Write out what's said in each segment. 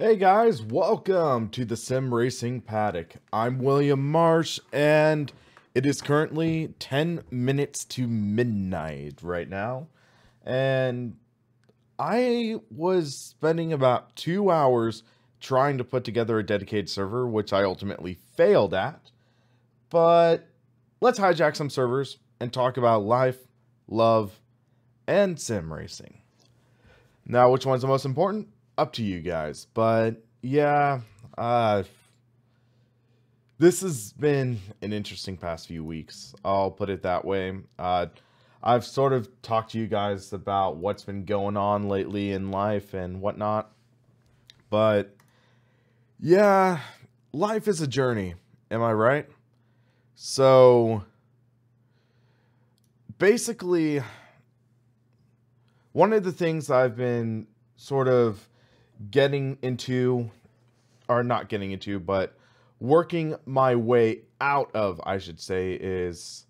Hey guys, welcome to the Sim Racing Paddock. I'm William Marsh, and it is currently 10 minutes to midnight right now. And I was spending about 2 hours trying to put together a dedicated server, which I ultimately failed at. But let's hijack some servers and talk about life, love, and sim racing. Now, which one's the most important? Up to you guys. But yeah, this has been an interesting past few weeks. I'll put it that way. I've sort of talked to you guys about what's been going on lately in life and whatnot. But yeah, life is a journey. Am I right? So basically, one of the things I've been sort of getting into, or not getting into, but working my way out of, I should say, is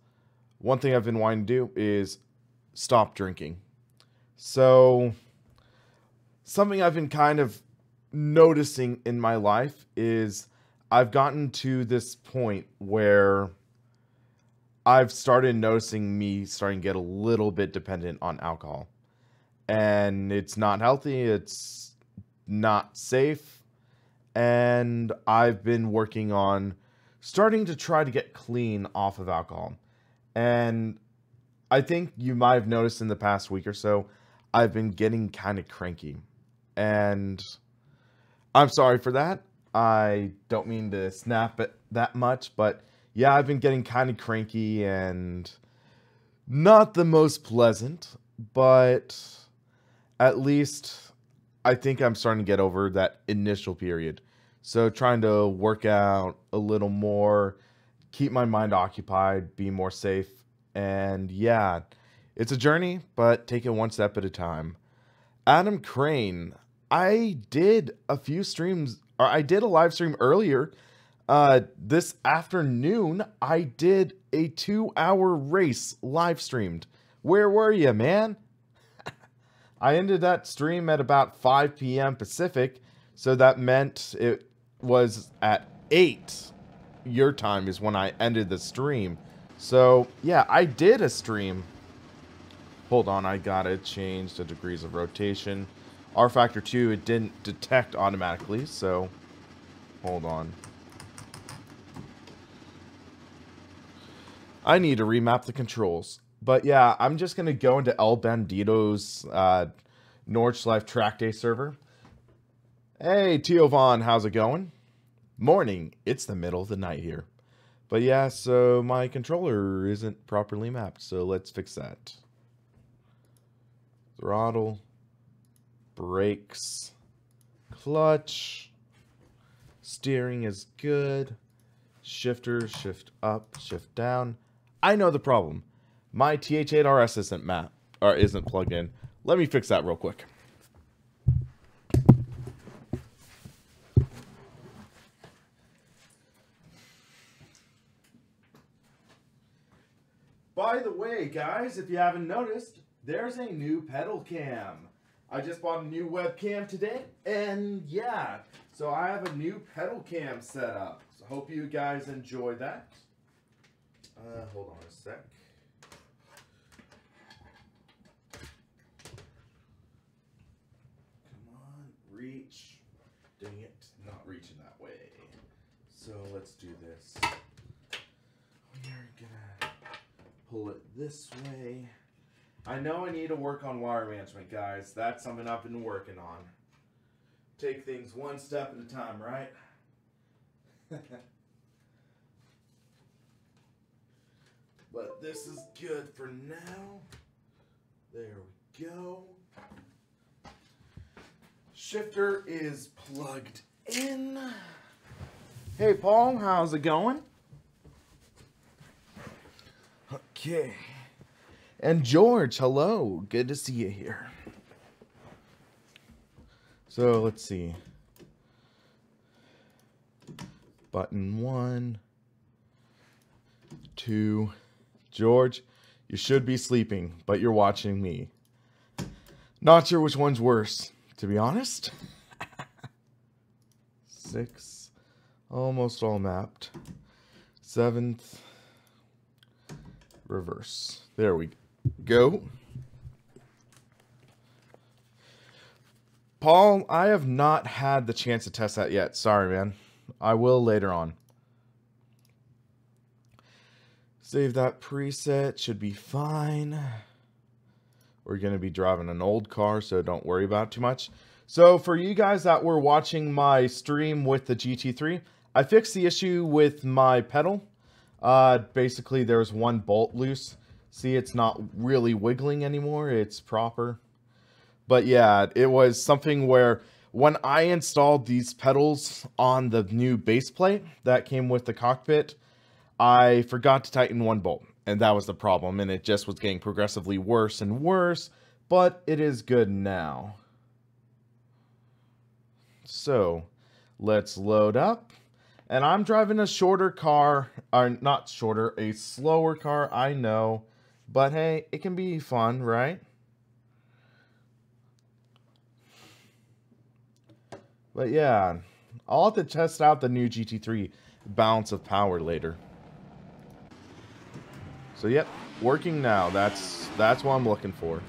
one thing I've been wanting to do is stop drinking. So something I've been kind of noticing in my life is I've gotten to this point where I've started noticing me starting to get a little bit dependent on alcohol. And it's not healthy, it's not safe, and I've been working on starting to try to get clean off of alcohol. And I think you might have noticed in the past week or so, I've been getting kind of cranky. And I'm sorry for that. I don't mean to snap it that much, but yeah, I've been getting kind of cranky and not the most pleasant, but at least I think I'm starting to get over that initial period. So trying to work out a little more, keep my mind occupied, be more safe. And yeah, it's a journey, but take it one step at a time. Adam Crane, I did a few streams, or I did a live stream earlier. This afternoon, I did a 2-hour race live streamed. Where were you, man? I ended that stream at about 5 p.m. Pacific, so that meant it was at 8 your time is when I ended the stream. So, yeah, I did a stream. Hold on, I gotta change the degrees of rotation. R factor 2, it didn't detect automatically, so hold on. I need to remap the controls. But yeah, I'm just going to go into El Bandito's Nordschleife track day server. Hey, Teovan, how's it going? Morning. It's the middle of the night here. But yeah, so my controller isn't properly mapped, so let's fix that. Throttle, brakes, clutch, steering is good, shifter, shift up, shift down. I know the problem. My TH8RS isn't plugged in. Let me fix that real quick. By the way, guys, if you haven't noticed, there's a new pedal cam. I just bought a new webcam today, and yeah, so I have a new pedal cam set up. So hope you guys enjoy that. Hold on a sec. Reach. Dang it, not reaching that way. So let's do this. We are gonna pull it this way. I know I need to work on wire management, guys. That's something I've been working on. Take things one step at a time, right? But this is good for now. There we go. Shifter is plugged in. Hey, Paul, how's it going? Okay. And George, hello. Good to see you here. So, let's see. Button 1, 2. George, you should be sleeping, but you're watching me. Not sure which one's worse, to be honest. 6th, almost all mapped. 7th, reverse. There we go. Paul, I have not had the chance to test that yet. Sorry, man. I will later on. Save that preset. Should be fine. We're going to be driving an old car, so don't worry about it too much. So for you guys that were watching my stream with the GT3, I fixed the issue with my pedal. Basically, there's one bolt loose. See, it's not really wiggling anymore. It's proper. But yeah, it was something where when I installed these pedals on the new base plate that came with the cockpit, I forgot to tighten one bolt. And that was the problem. And it just was getting progressively worse and worse. But it is good now. So, let's load up. And I'm driving a shorter car. Or not shorter, a slower car, I know. But hey, it can be fun, right? But yeah, I'll have to test out the new GT3 balance of power later. So yep, working now. That's what I'm looking for.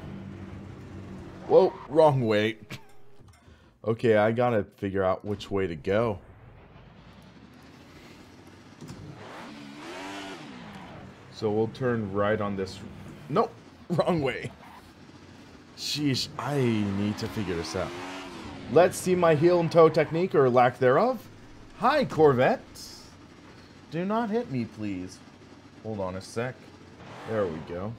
Whoa, wrong way. Okay, I gotta figure out which way to go. So we'll turn right on this. Nope, wrong way. Sheesh, I need to figure this out. Let's see my heel and toe technique, or lack thereof. Hi, Corvette. Do not hit me, please. Hold on a sec. There we go.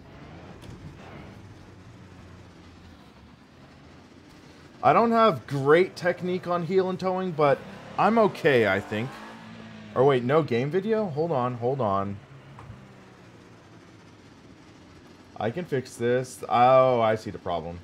I don't have great technique on heel and towing, but I'm okay, I think. Or wait, no game video? Hold on, hold on. I can fix this. Oh, I see the problem.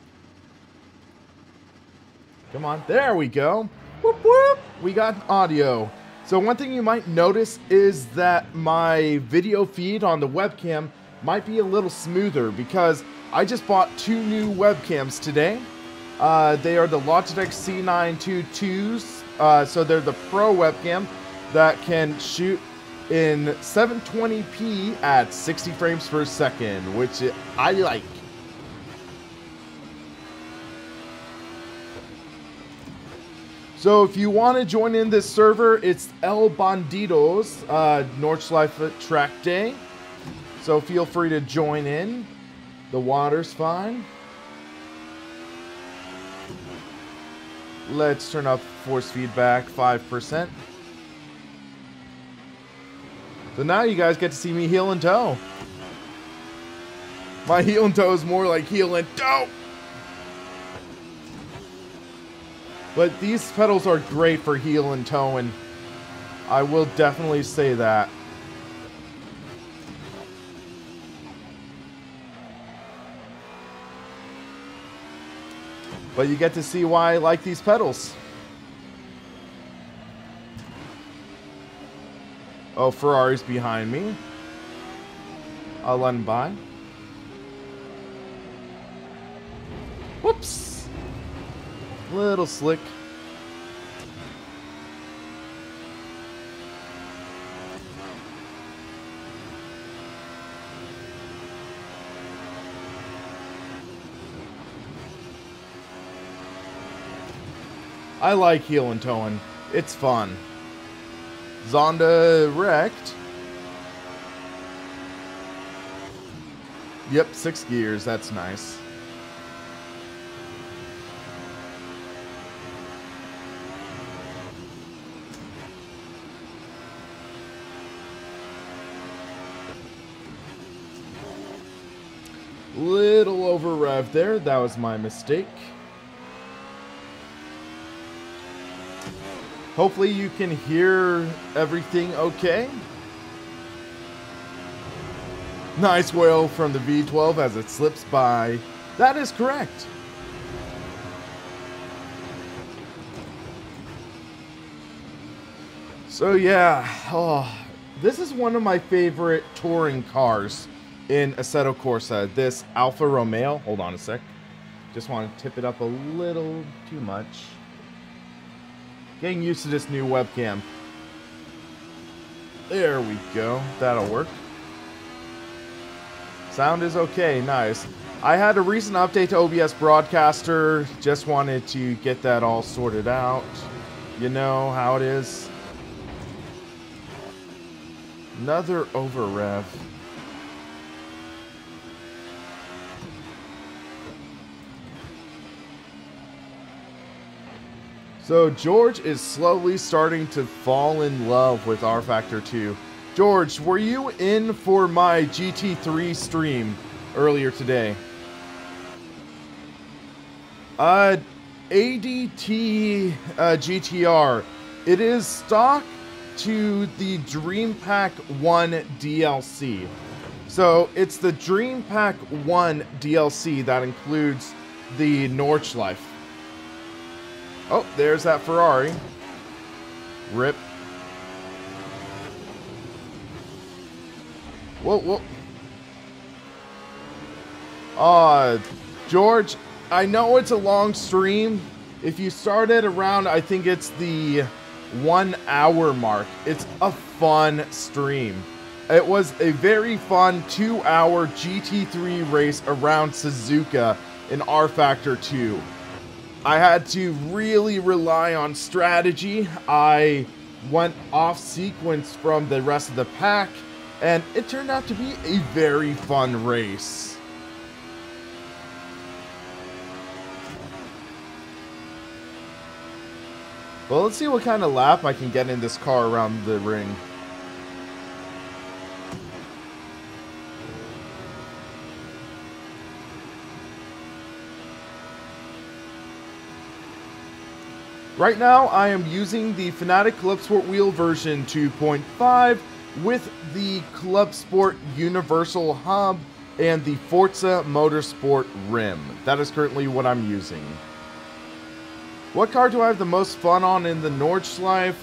Come on. There we go. Whoop, whoop. We got audio. So one thing you might notice is that my video feed on the webcam might be a little smoother because I just bought 2 new webcams today. They are the Logitech C922s. So they're the Pro webcam that can shoot in 720p at 60 frames per second, which I like. So if you want to join in this server, it's El Bandidos, Nordschleife track day. So feel free to join in. The water's fine. Let's turn up force feedback 5%. So now you guys get to see me heel and toe. My heel and toe is more like heel and toe. But these pedals are great for heel and toe, and I will definitely say that. But you get to see why I like these pedals. Oh, Ferrari's behind me. I'll let him by. Whoops. Little slick. I like heel and towing. It's fun. Zonda wrecked. Yep, 6 gears. That's nice. Little over rev there. That was my mistake. Hopefully you can hear everything okay. Nice whale from the V12 as it slips by. That is correct. So yeah, this is one of my favorite touring cars in Assetto Corsa. This Alfa Romeo. Hold on a sec. Just want to tip it up a little too much. Getting used to this new webcam. There we go. That'll work. Sound is okay. Nice. I had a recent update to OBS Broadcaster. Just wanted to get that all sorted out. You know how it is. Another over rev. So George is slowly starting to fall in love with R Factor 2. George, were you in for my GT3 stream earlier today? ADT GTR. It is stock to the Dream Pack 1 DLC. So it's the Dream Pack 1 DLC that includes the Nordschleife. Oh, there's that Ferrari. Rip. Whoa, whoa. George, I know it's a long stream. If you started around, I think it's the 1 hour mark. It's a fun stream. It was a very fun 2-hour GT3 race around Suzuka in R Factor 2. I had to really rely on strategy. I went off sequence from the rest of the pack, and it turned out to be a very fun race. Well, let's see what kind of lap I can get in this car around the ring. Right now, I am using the Fanatec Club Sport Wheel version 2.5 with the Club Sport Universal Hub and the Forza Motorsport Rim. That is currently what I'm using. What car do I have the most fun on in the Nordschleife?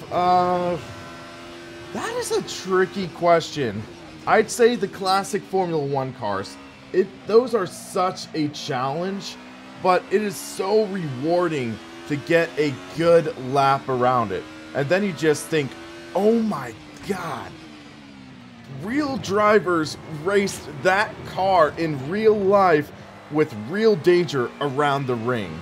That is a tricky question. I'd say the classic Formula 1 cars. Those are such a challenge, but it is so rewarding to get a good lap around it. And then you just think, oh my god, real drivers raced that car in real life with real danger around the ring.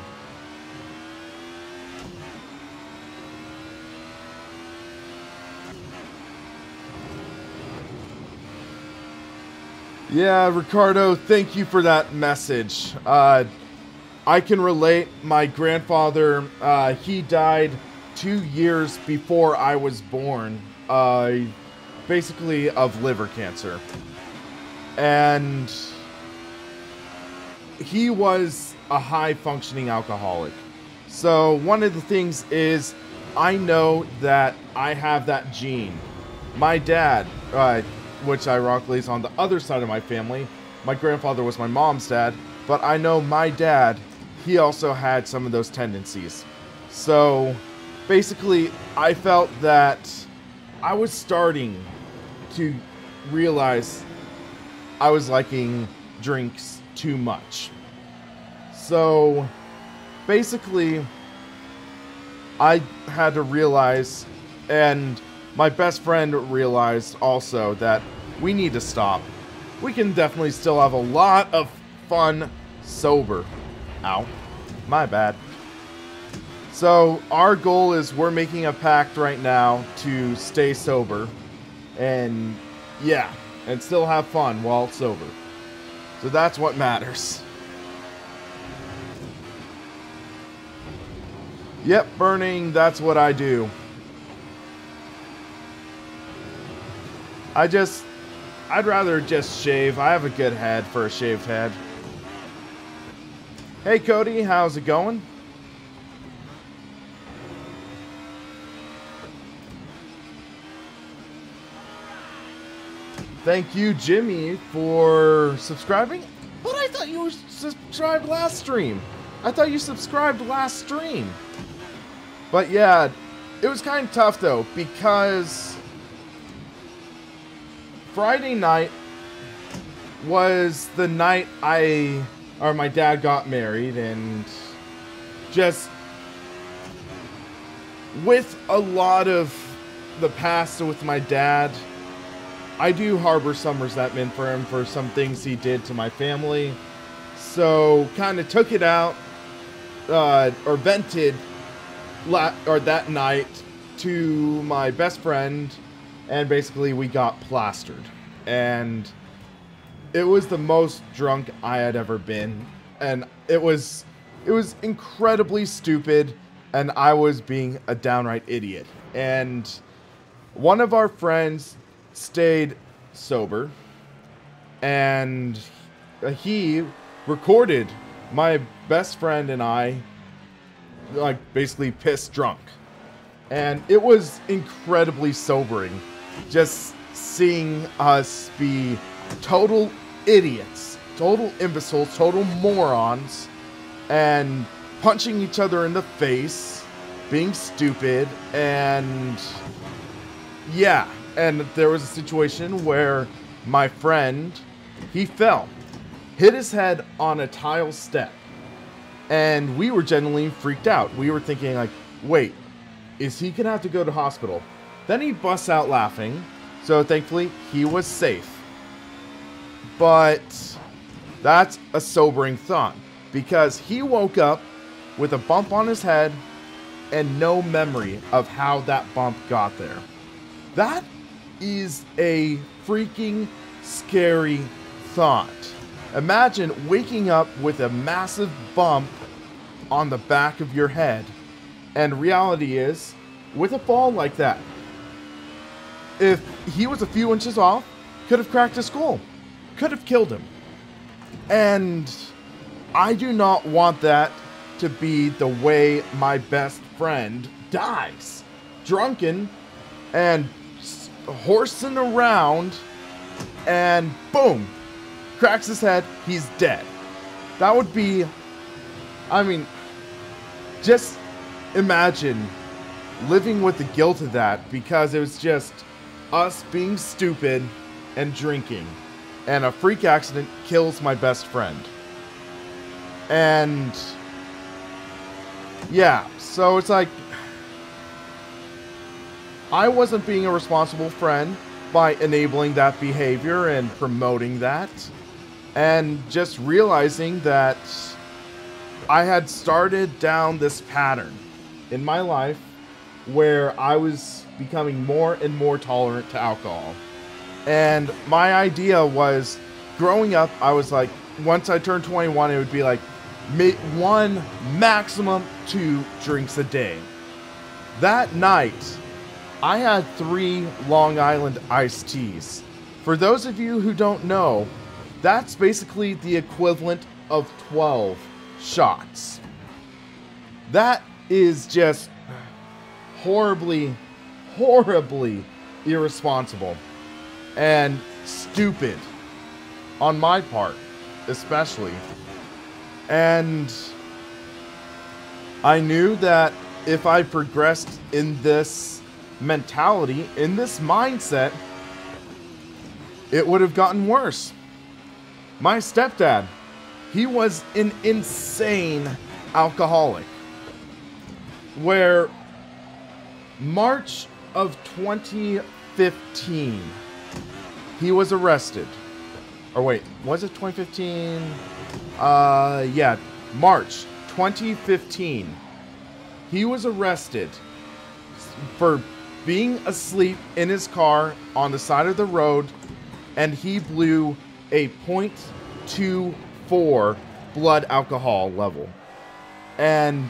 Yeah, Ricardo, thank you for that message. I can relate. My grandfather, he died 2 years before I was born, basically of liver cancer. And he was a high-functioning alcoholic. So one of the things is, I know that I have that gene. My dad, which ironically is on the other side of my family, my grandfather was my mom's dad, but I know my dad, he also had some of those tendencies. So basically, I felt that I was starting to realize I was liking drinks too much. So basically, I had to realize, and my best friend realized also, that we need to stop. We can definitely still have a lot of fun sober. Ow. My bad. So, our goal is we're making a pact right now to stay sober. And, yeah, and still have fun while sober. So that's what matters. Yep, burning, that's what I do. I'd rather just shave. I have a good head for a shaved head. Hey Cody, how's it going? Thank you, Jimmy, for subscribing. But I thought you subscribed last stream. I thought you subscribed last stream. But yeah, it was kind of tough though, because Friday night was the night my dad got married, and just with a lot of the past with my dad, I do harbor some resentment for him for some things he did to my family. So kind of took it out, or vented that night to my best friend, and basically we got plastered. And it was the most drunk I had ever been, and it was incredibly stupid, and I was being a downright idiot. And one of our friends stayed sober, and he recorded my best friend and I, like, basically pissed drunk. And it was incredibly sobering just seeing us be total idiots, total imbeciles, total morons, and punching each other in the face, being stupid. And yeah, and there was a situation where my friend, he fell, hit his head on a tile step, and we were genuinely freaked out. We were thinking, like, wait, is he gonna have to go to hospital? Then he busts out laughing, so thankfully he was safe. But that's a sobering thought, because he woke up with a bump on his head and no memory of how that bump got there. That is a freaking scary thought. Imagine waking up with a massive bump on the back of your head. And reality is, with a fall like that, if he was a few inches off, could have cracked his skull, could have killed him. And I do not want that to be the way my best friend dies. Drunken and horsing around, and boom, cracks his head, he's dead. That would be, I mean, just imagine living with the guilt of that, because it was just us being stupid and drinking, and a freak accident kills my best friend. And yeah, so it's like, I wasn't being a responsible friend by enabling that behavior and promoting that, and just realizing that I had started down this pattern in my life where I was becoming more and more tolerant to alcohol. And my idea was, growing up, I was like, once I turned 21, it would be like 1, maximum 2 drinks a day. That night, I had 3 Long Island iced teas. For those of you who don't know, that's basically the equivalent of 12 shots. That is just horribly, horribly irresponsible and stupid on my part, especially. And I knew that if I progressed in this mentality, in this mindset, it would have gotten worse. My stepdad, he was an insane alcoholic, where March of 2015, he was arrested. Or wait, was it 2015? Yeah, March 2015. He was arrested for being asleep in his car on the side of the road, and he blew a .24 blood alcohol level. And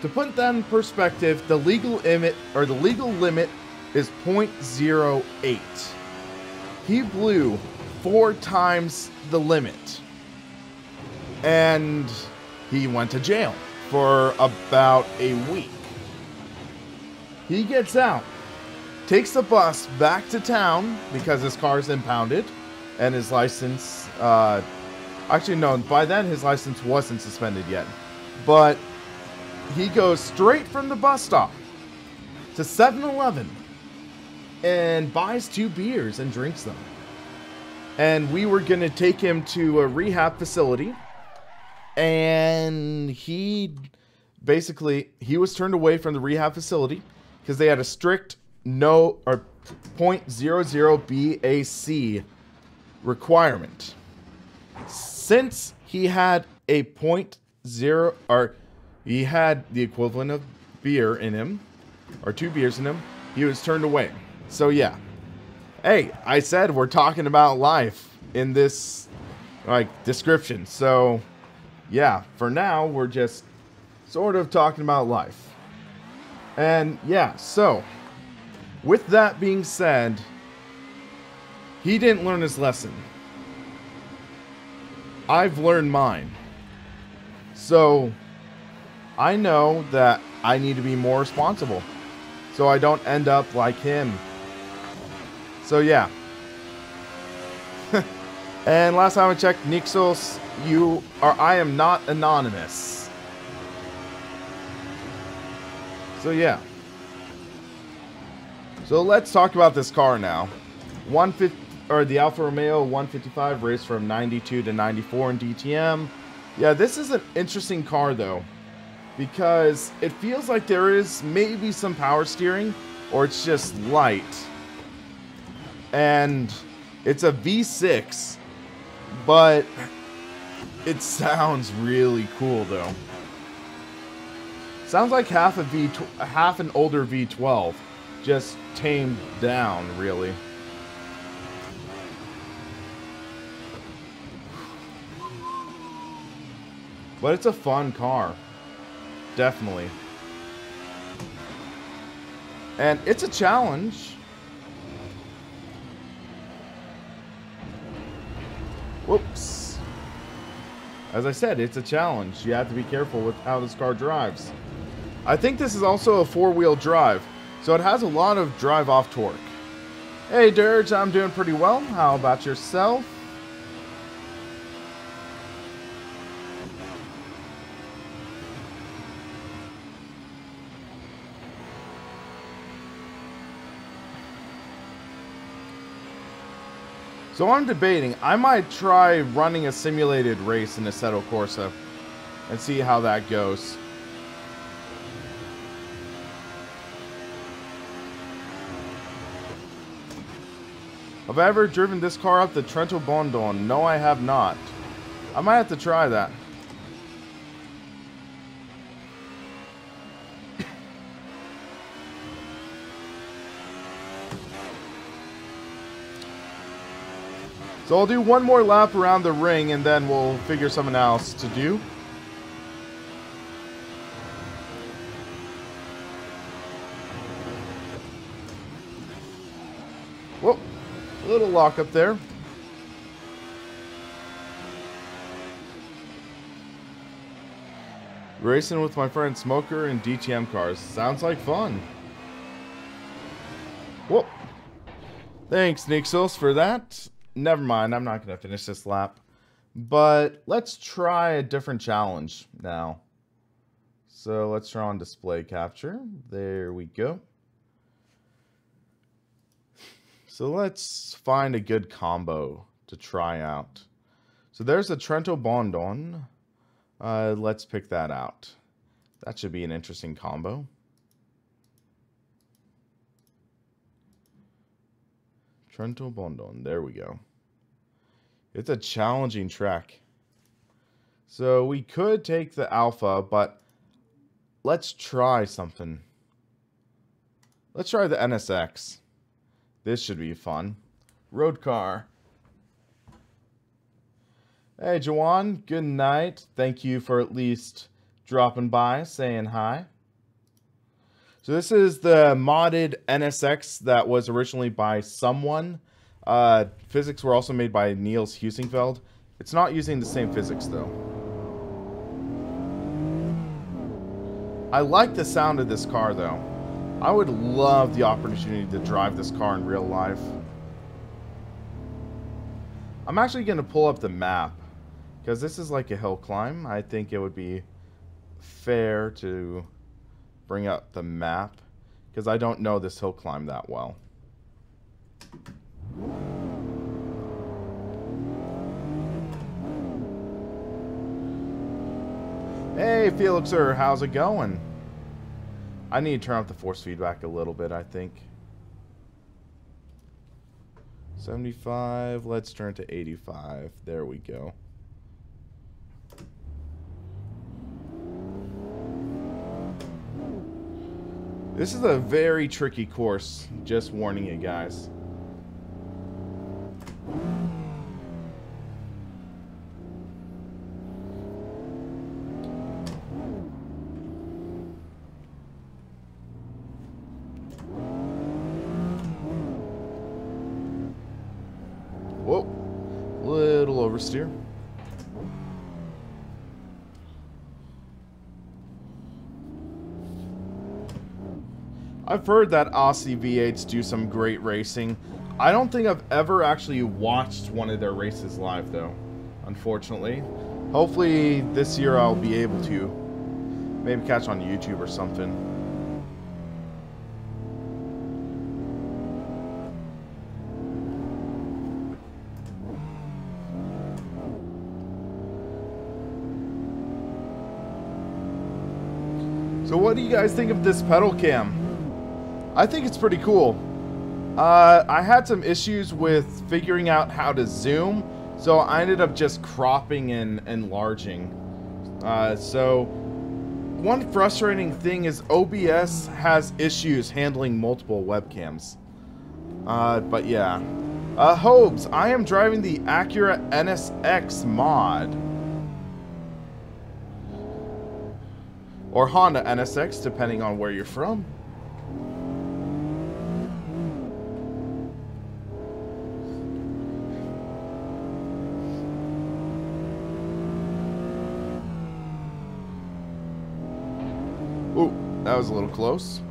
to put that in perspective, the legal limit is .08. He blew 4 times the limit. And he went to jail for about a week. He gets out, takes the bus back to town because his car's impounded and his license, actually no, by then his license wasn't suspended yet. But he goes straight from the bus stop to 7-Eleven and buys 2 beers and drinks them. And we were going to take him to a rehab facility, and he was turned away from the rehab facility. because they had a strict no or .00 BAC requirement. Since he had a .0, or he had the equivalent of beer in him, or 2 beers in him, he was turned away. So yeah. Hey, I said we're talking about life in this, like, description. So yeah, for now, we're just sort of talking about life. And yeah, so with that being said, he didn't learn his lesson. I've learned mine. So I know that I need to be more responsible, so I don't end up like him. So yeah. And last time I checked, Nixos, I am not anonymous. So yeah. So let's talk about this car now. The Alfa Romeo 155 raced from 92 to 94 in DTM. Yeah, this is an interesting car though, because it feels like there is maybe some power steering, or it's just light. And it's a V6, but it sounds really cool though. Sounds like half an older V12, just tamed down, really. But it's a fun car, definitely. And it's a challenge. Whoops. As I said, it's a challenge. You have to be careful with how this car drives. I think this is also a 4-wheel drive, so it has a lot of drive-off torque. Hey, Dirge, I'm doing pretty well. How about yourself? So I'm debating, I might try running a simulated race in Assetto Corsa and see how that goes. Have I ever driven this car up the Trento Bondon? No, I have not. I might have to try that. So I'll do one more lap around the ring and then we'll figure something else to do. Whoa, a little lock up there. Racing with my friend Smoker in DTM cars. Sounds like fun. Whoa. Thanks, Nixos, for that. Never mind, I'm not going to finish this lap. But let's try a different challenge now. So let's try on display capture. There we go. So let's find a good combo to try out. So there's a Trento Bondon. Let's pick that out. That should be an interesting combo. Trento Bondon, there we go. It's a challenging track. So we could take the Alpha, but let's try something. Let's try the NSX. This should be fun. Road car. Hey, Jawan, good night. Thank you for at least dropping by, saying hi. So this is the modded NSX that was originally by someone. Physics were also made by Niels Husingfeld. It's not using the same physics, though. I like the sound of this car, though. I would love the opportunity to drive this car in real life. I'm actually going to pull up the map, because this is like a hill climb. I think it would be fair to bring up the map, because I don't know this hill climb that well. Hey, Felixer, how's it going? I need to turn off the force feedback a little bit, I think. 75, let's turn to 85. There we go. This is a very tricky course, just warning you guys. Whoa, little oversteer. I've heard that Aussie V8s do some great racing. I don't think I've ever actually watched one of their races live though, unfortunately. Hopefully this year I'll be able to. Maybe catch on YouTube or something. So what do you guys think of this pedal cam? I think it's pretty cool. I had some issues with figuring out how to zoom, so I ended up just cropping and enlarging. So one frustrating thing is OBS has issues handling multiple webcams. But yeah. Hobes, I am driving the Acura NSX mod. Or Honda NSX, depending on where you're from. Ooh, that was a little close.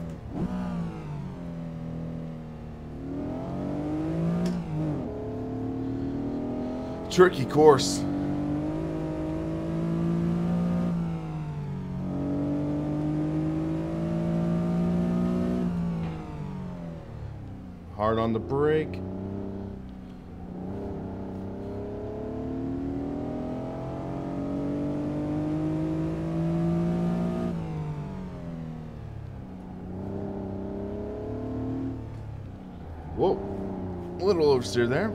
Tricky course. Hard on the brake. Whoa, a little oversteer there.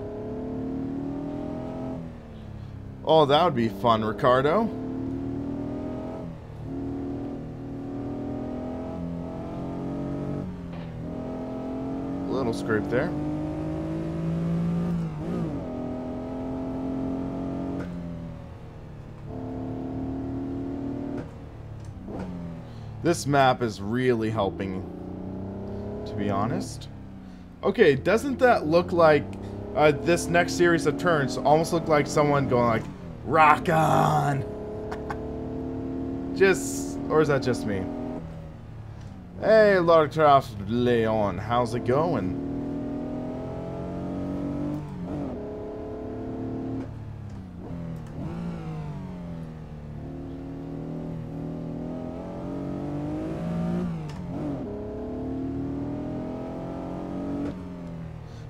Oh, that would be fun, Ricardo. Little scrape there. This map is really helping, to be honest. Okay, doesn't that look like this next series of turns almost look like someone going like, rock on? Or is that just me? Hey, Larcraft Leon, how's it going?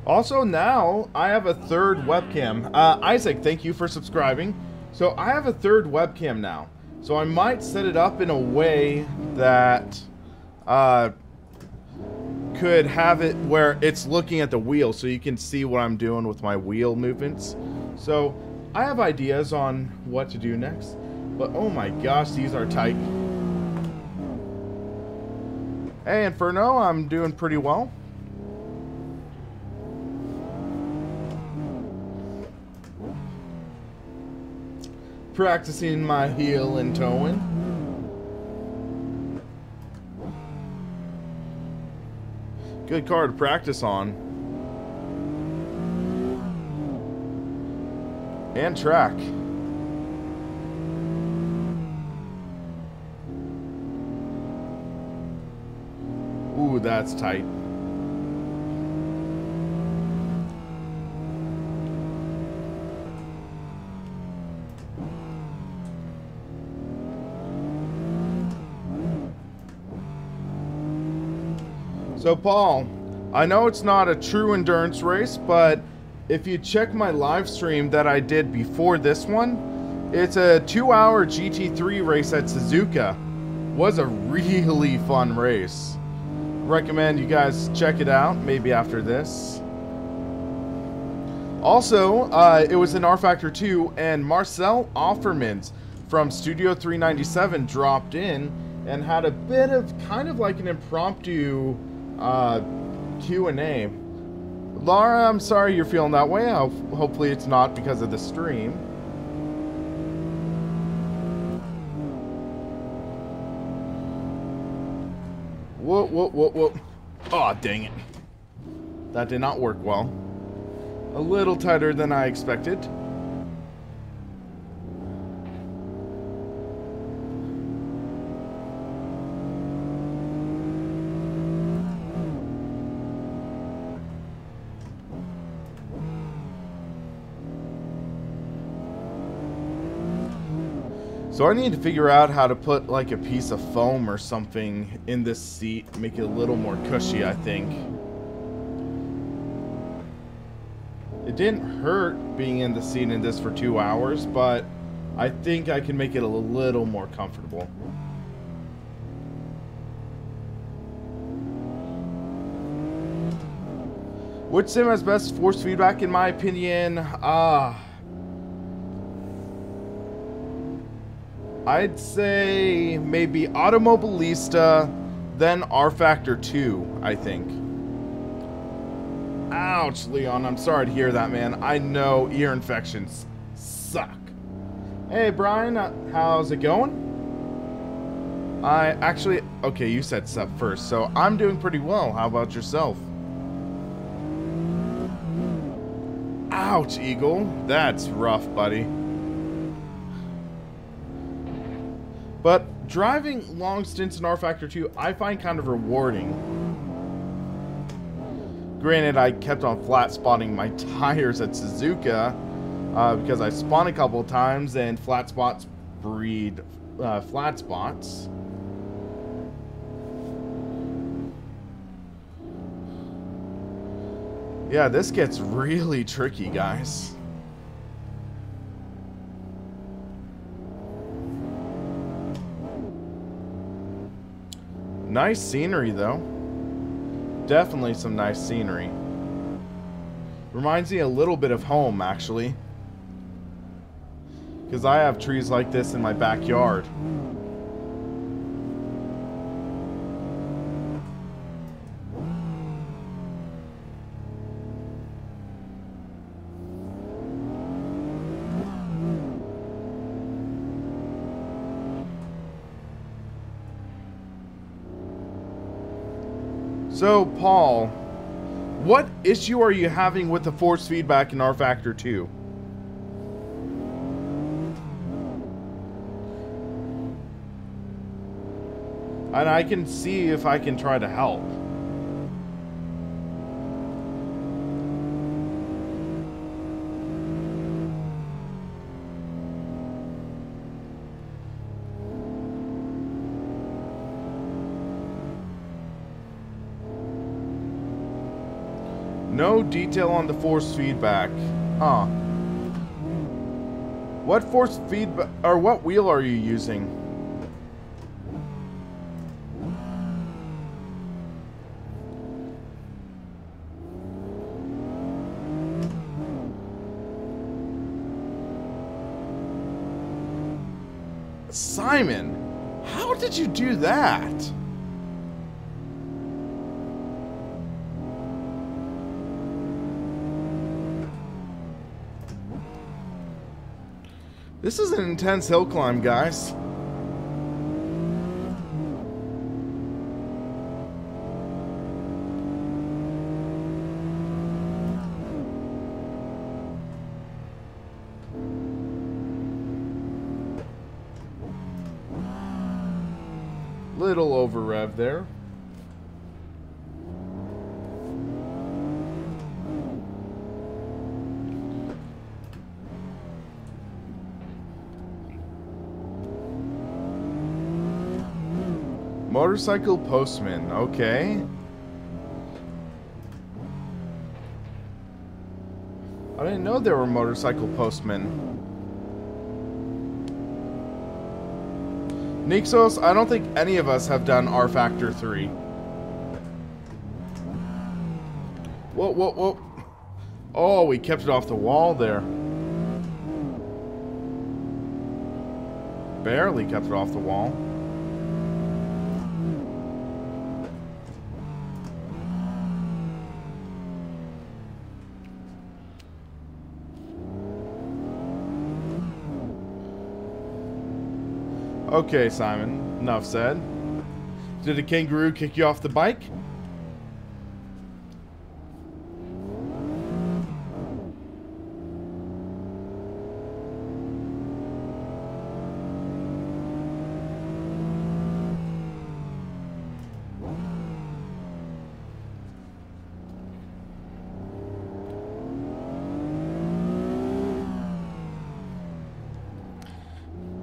Also now, I have a third webcam. Isaac, thank you for subscribing. So I have a third webcam now. So I might set it up in a way that could have it where it's looking at the wheel so you can see what I'm doing with my wheel movements. So I have ideas on what to do next. But oh my gosh, these are tight. Hey Inferno, I'm doing pretty well. Practicing my heel and toeing. Good car to practice on. And track. Ooh, that's tight. So Paul, I know it's not a true endurance race, but if you check my live stream that I did before this one, it's a 2-hour GT3 race at Suzuka. was a really fun race. Recommend you guys check it out, maybe after this. Also, it was in R Factor 2, and Marcel Offermans from Studio 397 dropped in and had a bit of kind of like an impromptu Q&A. Laura, I'm sorry you're feeling that way. Hopefully it's not because of the stream. Whoa, whoa, whoa, whoa. Aw, dang it. That did not work well. A little tighter than I expected. So I need to figure out how to put like a piece of foam or something in this seat, make it a little more cushy, I think. It didn't hurt being in the seat in this for 2 hours, but I think I can make it a little more comfortable. Which sim has best force feedback in my opinion? I'd say maybe Automobilista, then R Factor 2, I think. Ouch, Leon, I'm sorry to hear that, man. I know ear infections suck. Hey, Brian, how's it going? Okay, you said sup first, so I'm doing pretty well. How about yourself? Ouch, Eagle. That's rough, buddy. But driving long stints in R Factor 2, I find kind of rewarding. Granted, I kept on flat spotting my tires at Suzuka because I spun a couple of times and flat spots breed flat spots. Yeah, this gets really tricky, guys. Nice scenery, though. Definitely some nice scenery. Reminds me a little bit of home, actually. Because I have trees like this in my backyard. So, Paul, what issue are you having with the force feedback in R Factor 2? And I can see if I can try to help. No detail on the force feedback. Huh. What force feedback, or what wheel are you using? Simon, how did you do that? This is an intense hill climb, guys. Little over rev there. Motorcycle postman, okay. I didn't know there were motorcycle postmen. Nixos, I don't think any of us have done R Factor 3. Whoa, whoa, whoa. Oh, we kept it off the wall there. Barely kept it off the wall. Okay, Simon, enough said. Did a kangaroo kick you off the bike?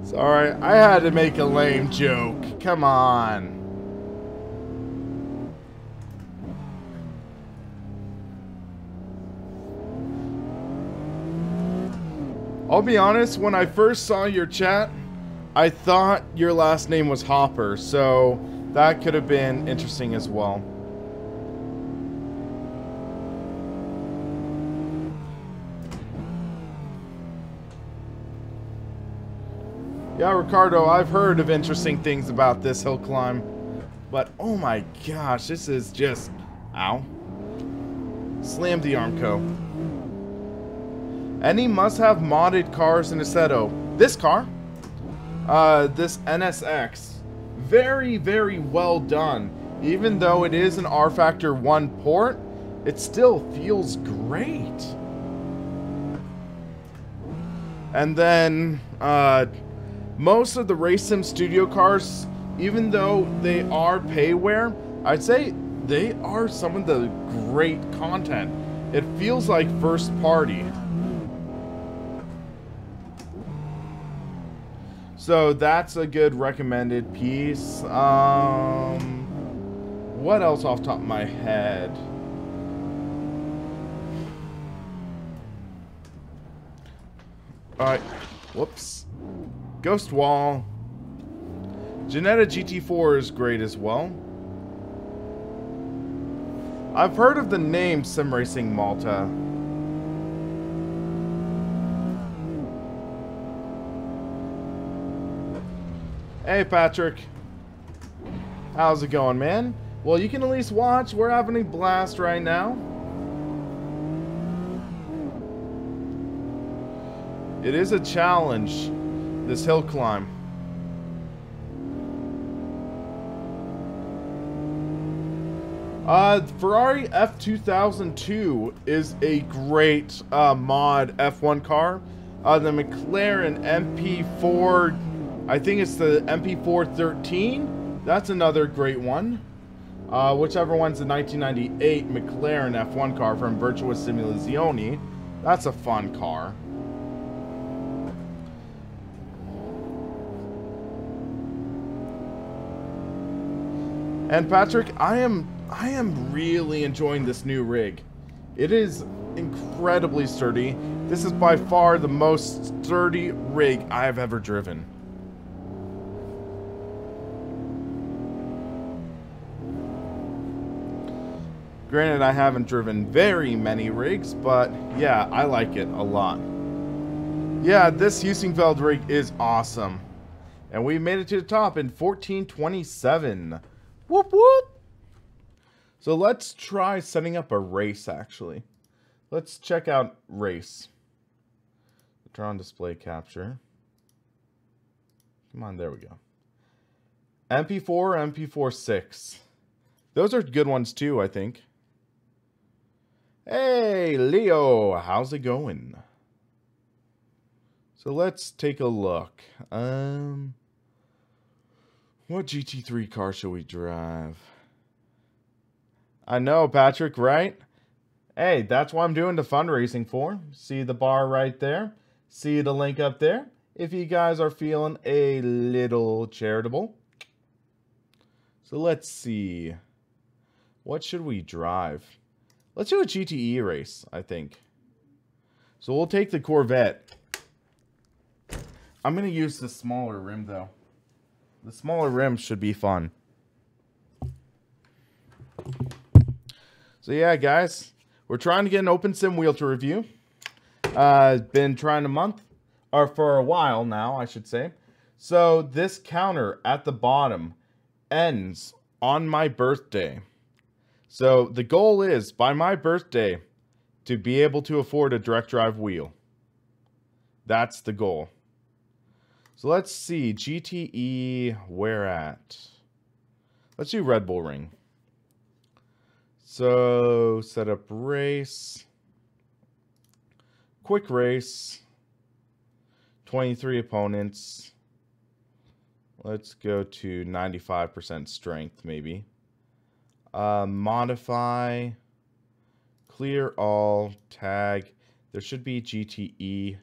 Sorry, I had to make a lame joke. Come on. I'll be honest, when I first saw your chat, I thought your last name was Hopper, so that could have been interesting as well. Yeah, Ricardo, I've heard of interesting things about this hill climb. But, oh my gosh, this is just... Ow. Slam the Armco. Any must-have modded cars in Assetto. This car. This NSX. Very, very well done. Even though it is an R Factor 1 port, it still feels great. And then, most of the Race Sim Studio cars, even though they are payware, I'd say they are some of the great content. It feels like first party. So that's a good recommended piece. What else off the top of my head? Alright, whoops. Ghost Wall. Janetta GT4 is great as well. I've heard of the name Sim Racing Malta. Hey Patrick. How's it going, man? Well, you can at least watch. We're having a blast right now. It is a challenge, this hill climb. Ferrari F2002 is a great mod F1 car. The McLaren MP4, I think it's the MP413. That's another great one. Whichever one's the 1998 McLaren F1 car from Virtua Simulazione. That's a fun car. And Patrick, I am really enjoying this new rig. It is incredibly sturdy. This is by far the most sturdy rig I have ever driven. Granted, I haven't driven very many rigs, but yeah, I like it a lot. Yeah, this Husingfeld rig is awesome. And we made it to the top in 1427. Whoop whoop! So let's try setting up a race, actually. Let's check out race. Turn on display capture. Come on, there we go. MP4, MP4-6. Those are good ones too, I think. Hey, Leo, how's it going? So let's take a look. What GT3 car should we drive? I know, Patrick, right? Hey, that's what I'm doing the fundraising for. See the bar right there? See the link up there? If you guys are feeling a little charitable. So let's see. What should we drive? Let's do a GTE race, I think. So we'll take the Corvette. I'm going to use the smaller rim, though. The smaller rims should be fun. So yeah, guys, we're trying to get an open sim wheel to review. Been trying for a while now, I should say. So this counter at the bottom ends on my birthday. So the goal is, by my birthday, to be able to afford a direct drive wheel. That's the goal. So let's see, GTE, where at? Let's do Red Bull Ring. So, set up race. Quick race. 23 opponents. Let's go to 95% strength, maybe. Modify. Clear all. Tag. There should be GTE.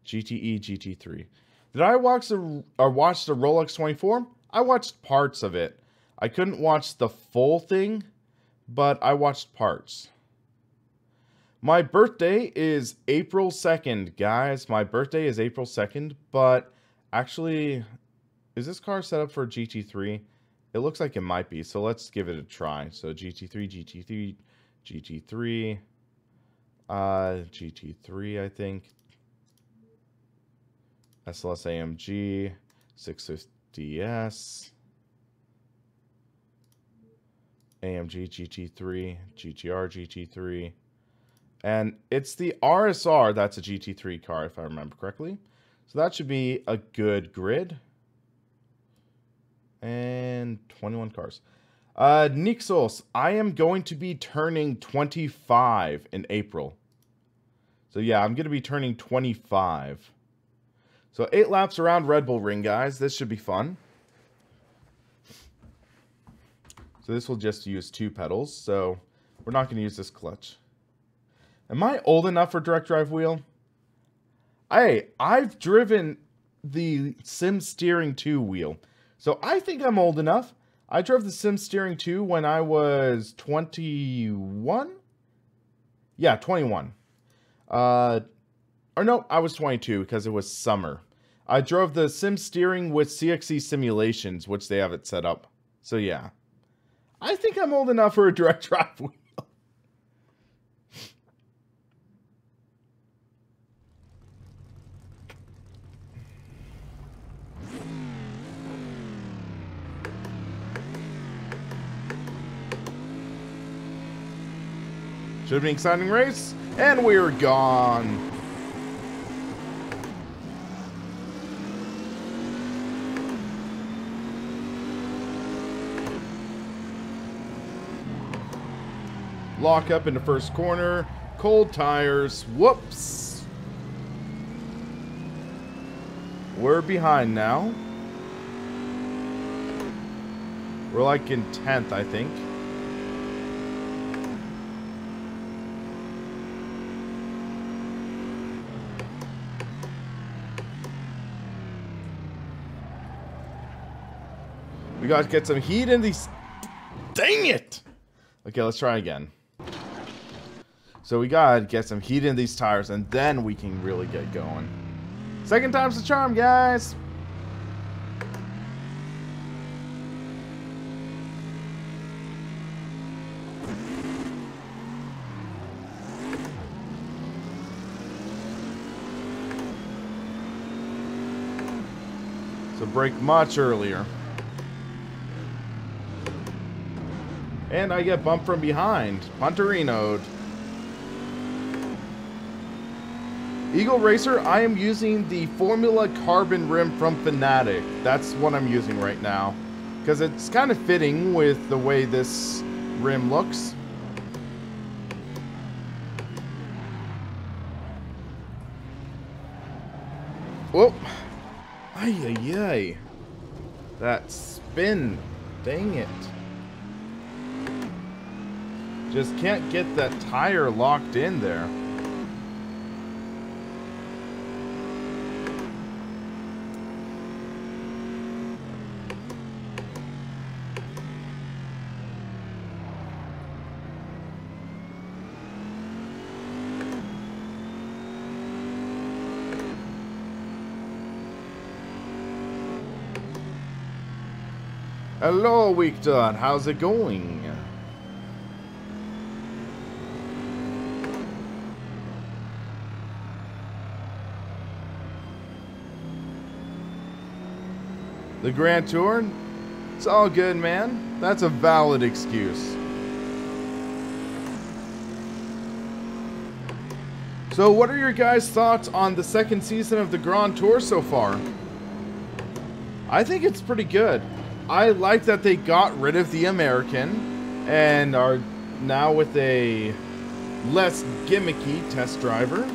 GTE, GT3. Did I watch the Rolex 24? I watched parts of it. I couldn't watch the full thing, but I watched parts. My birthday is April 2nd, guys. My birthday is April 2nd, but actually, is this car set up for GT3? It looks like it might be, so let's give it a try. So GT3, GT3, GT3, I think. SLS AMG, 650S, AMG GT3, GTR GT3, and it's the RSR that's a GT3 car, if I remember correctly. So that should be a good grid. And 21 cars. Nixos, I am going to be turning 25 in April. So yeah, I'm going to be turning 25. So 8 laps around Red Bull Ring, guys. This should be fun. So this will just use 2 pedals. So we're not going to use this clutch. Am I old enough for direct drive wheel? I've driven the Sim Steering 2 wheel. So I think I'm old enough. I drove the Sim Steering 2 when I was 21? Yeah, 21. Or no, I was 22 because it was summer. I drove the Sim Steering with CXC Simulations, which they have it set up. So yeah. I think I'm old enough for a direct drive wheel. Should be an exciting race, and we're gone. Lock up in the first corner. Cold tires. Whoops. We're behind now. We're like in 10th, I think. We gotta get some heat in these. Dang it! Okay, let's try again. So we gotta get some heat in these tires, and then we can really get going. Second time's the charm, guys! So brake much earlier. And I get bumped from behind. Punterino'd. Eagle Racer, I am using the Formula Carbon rim from Fanatic. That's what I'm using right now. Because it's kind of fitting with the way this rim looks. Whoop. Ay, ay, ay. That spin. Dang it. Just can't get that tire locked in there. Hello, Weak Dot. How's it going? The Grand Tour? It's all good, man. That's a valid excuse. So what are your guys' thoughts on the second season of the Grand Tour so far? I think it's pretty good. I like that they got rid of the American and are now with a less gimmicky test driver.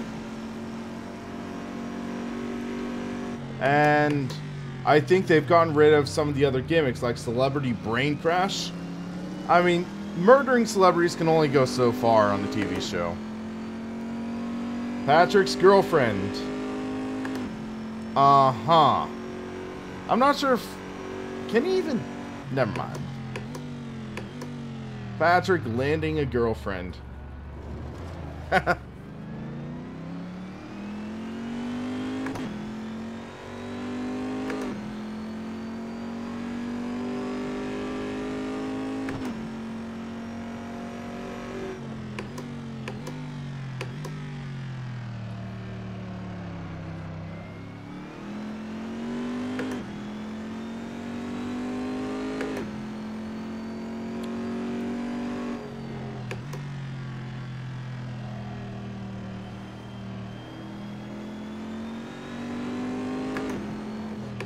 And I think they've gotten rid of some of the other gimmicks like Celebrity Brain Crash. I mean, murdering celebrities can only go so far on the TV show. Patrick's girlfriend. Uh-huh. I'm not sure if... Can he even... Never mind. Patrick landing a girlfriend.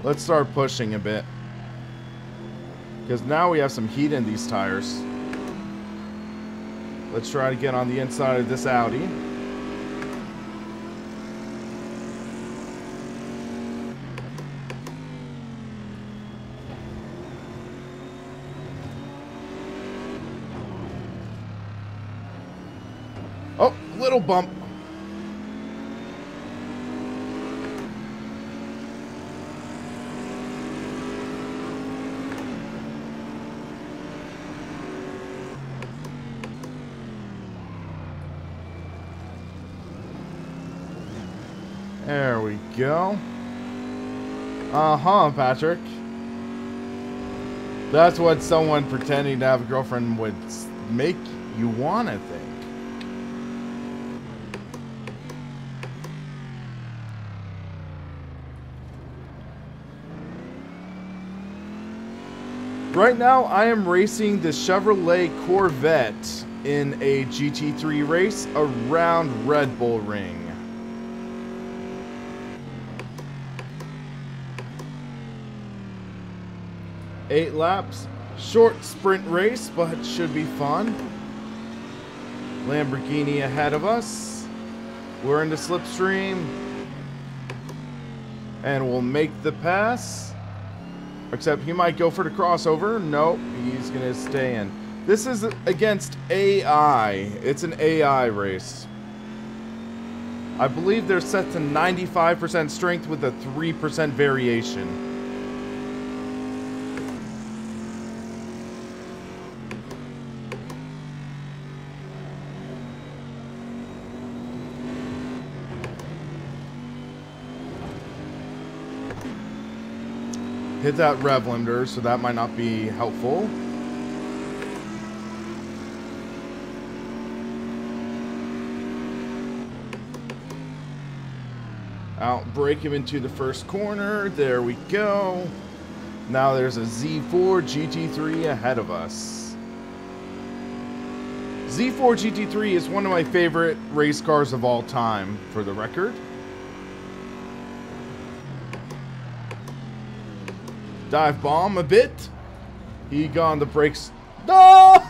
Let's start pushing a bit. Because now we have some heat in these tires. Let's try to get on the inside of this Audi. Oh, little bump. There we go. Uh-huh, Patrick. That's what someone pretending to have a girlfriend would make you want to think. Right now, I am racing the Chevrolet Corvette in a GT3 race around Red Bull Ring. 8 laps, short sprint race, but should be fun. Lamborghini ahead of us. We're in the slipstream. And we'll make the pass. Except he might go for the crossover. Nope, he's going to stay in. This is against AI. It's an AI race. I believe they're set to 95% strength with a 3% variation. Hit that rev limiter, so that might not be helpful. Out, brake him into the first corner. There we go. Now there's a Z4 GT3 ahead of us. Z4 GT3 is one of my favorite race cars of all time, for the record. Dive bomb a bit. He got on the brakes. No!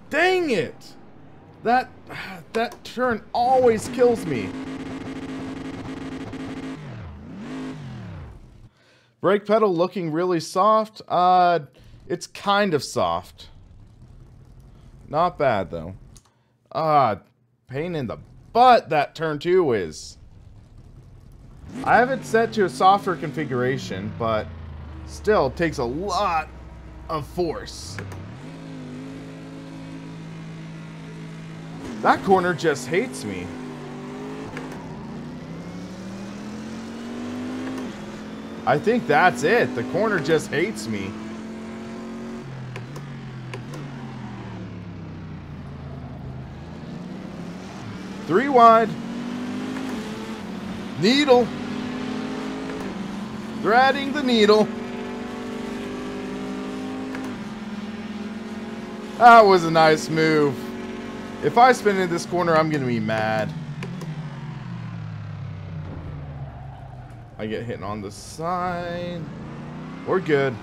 Dang it! That turn always kills me. Brake pedal looking really soft. It's kind of soft. Not bad though. Pain in the butt that turn 2 is. I have it set to a softer configuration, but still takes a lot of force. That corner just hates me. I think that's it. The corner just hates me. Three wide. Needle. Threading the needle. That was a nice move. If I spin in this corner, I'm going to be mad. I get hit on the side. We're good.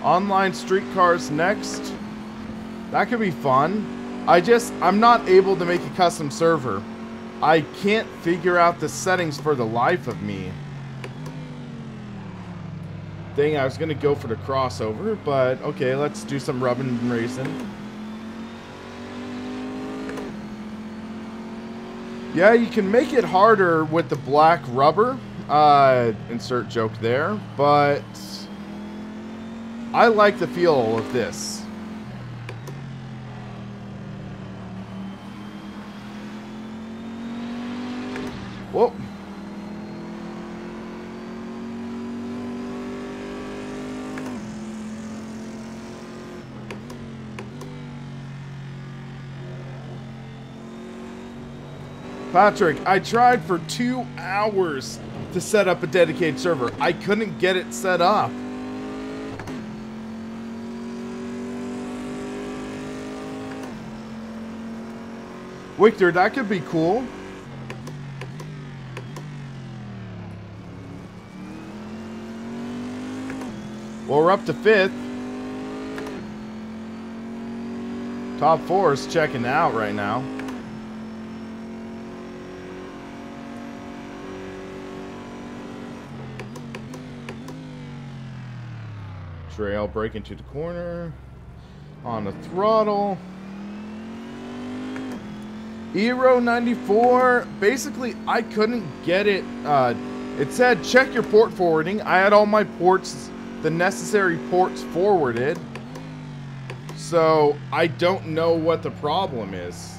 Online streetcars next. That could be fun. I'm not able to make a custom server. I can't figure out the settings for the life of me. Dang, I was gonna go for the crossover, but okay, let's do some rubbing and racing. Yeah, you can make it harder with the black rubber. Insert joke there, but I like the feel of this. Whoa. Patrick, I tried for 2 hours to set up a dedicated server. I couldn't get it set up. Victor, that could be cool. Well, we're up to 5th. Top 4 is checking out right now. Trail break into the corner. On the throttle. Eero 94. Basically, I couldn't get it. It said check your port forwarding. I had all my ports, the necessary ports forwarded. So I don't know what the problem is.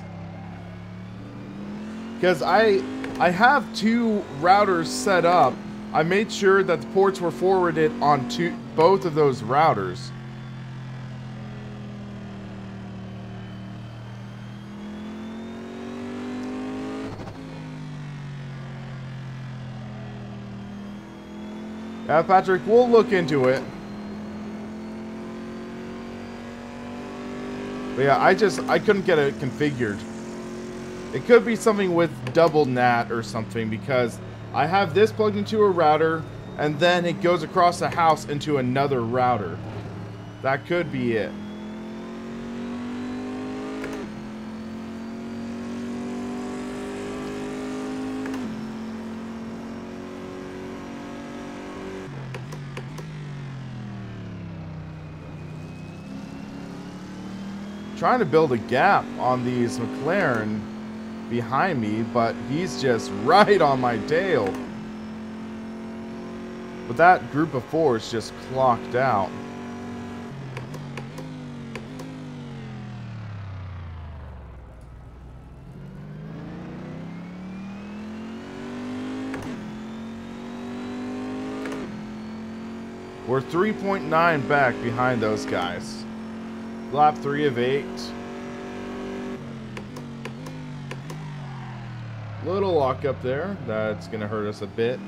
Because I have 2 routers set up. I made sure that the ports were forwarded on both of those routers. Yeah, Patrick, we'll look into it. But yeah, I couldn't get it configured. It could be something with double NAT or something, because I have this plugged into a router, and then it goes across the house into another router. That could be it. Trying to build a gap on these McLaren behind me, but he's just right on my tail. But that group of 4 is just clocked out. We're 3.9 back behind those guys. Lap 3 of 8. Little lock up there. That's going to hurt us a bit.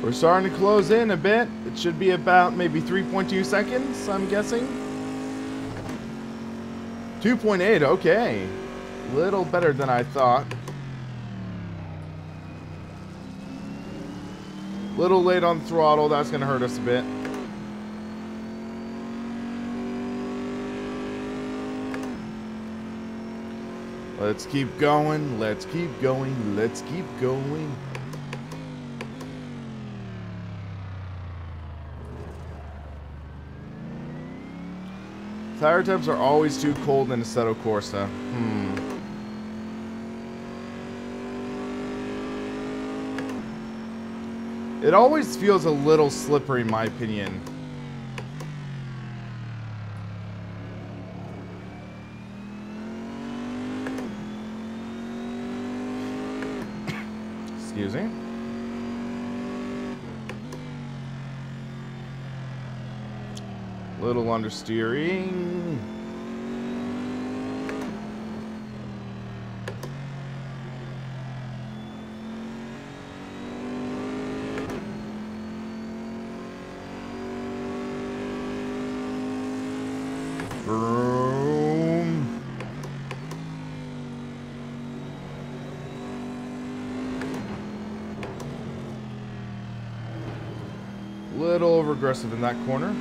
We're starting to close in a bit. It should be about maybe 3.2 seconds, I'm guessing. 2.8, okay. Little better than I thought. Little late on the throttle, that's gonna hurt us a bit. Let's keep going. Let's keep going. Let's keep going. Tire temps are always too cold in Assetto Corsa. It always feels a little slippery in my opinion. Excuse me. Little understeering. Boom. Little over aggressive in that corner.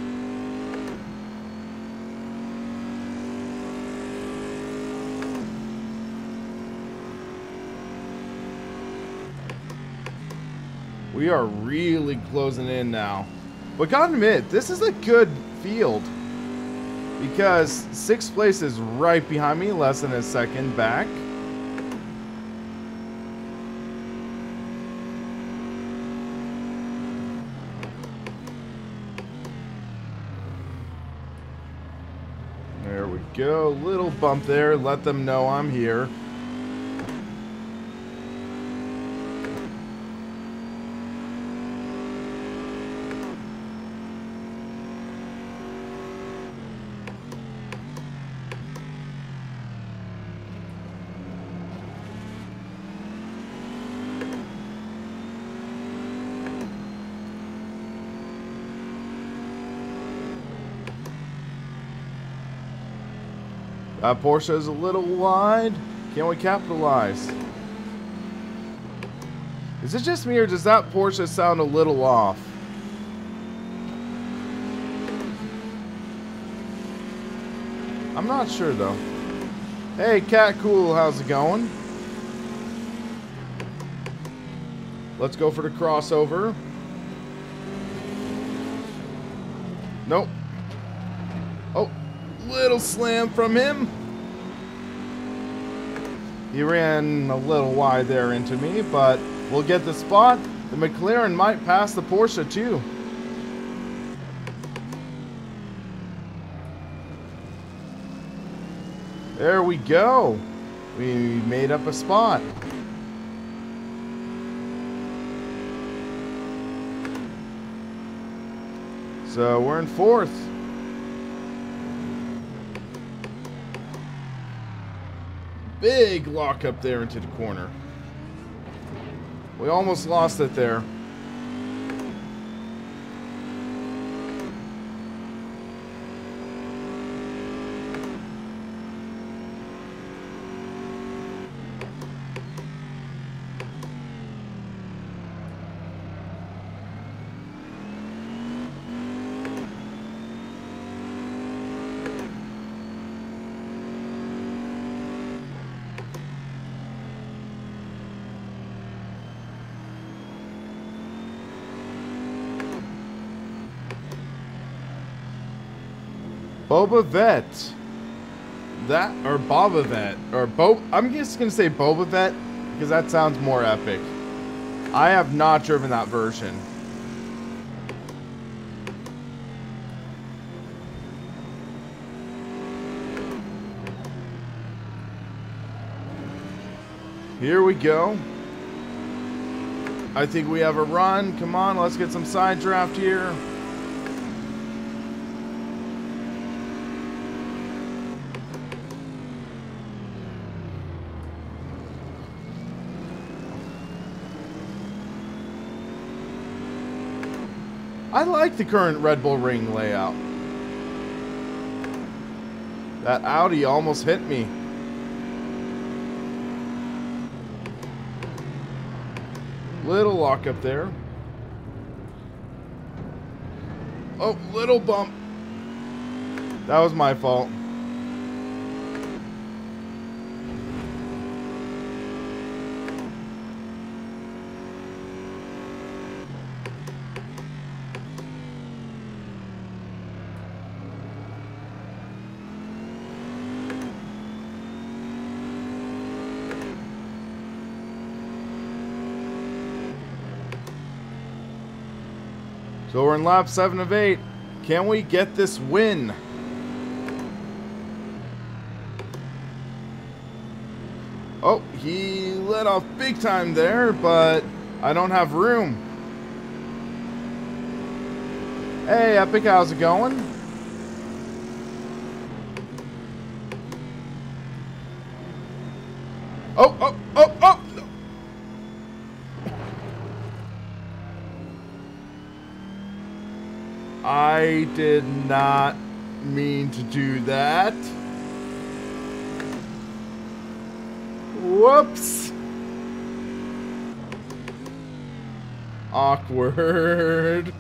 We are really closing in now. But gotta admit, this is a good field. Because 6th place is right behind me, less than a second back. There we go. Little bump there. Let them know I'm here. Porsche is a little wide. Can we capitalize? Is it just me or does that Porsche sound a little off? I'm not sure though. Hey, Cat Cool, how's it going? Let's go for the crossover. Nope. Oh, little slam from him. He ran a little wide there into me, but we'll get the spot. The McLaren might pass the Porsche too. There we go. We made up a spot. So we're in 4th. Big lock up there into the corner. We almost lost it there. Boba Vet. That, or Boba Vet. Or I'm just going to say Boba Vet, because that sounds more epic. I have not driven that version. Here we go. I think we have a run. Come on, let's get some side draft here. I like the current Red Bull Ring layout. That Audi almost hit me. Little lock up there. Oh, little bump. That was my fault. So we're in lap 7 of 8. Can we get this win? Oh, he let off big time there, but I don't have room. Hey, Epic, how's it going? Oh, oh, oh, oh! I did not mean to do that. Whoops. Awkward.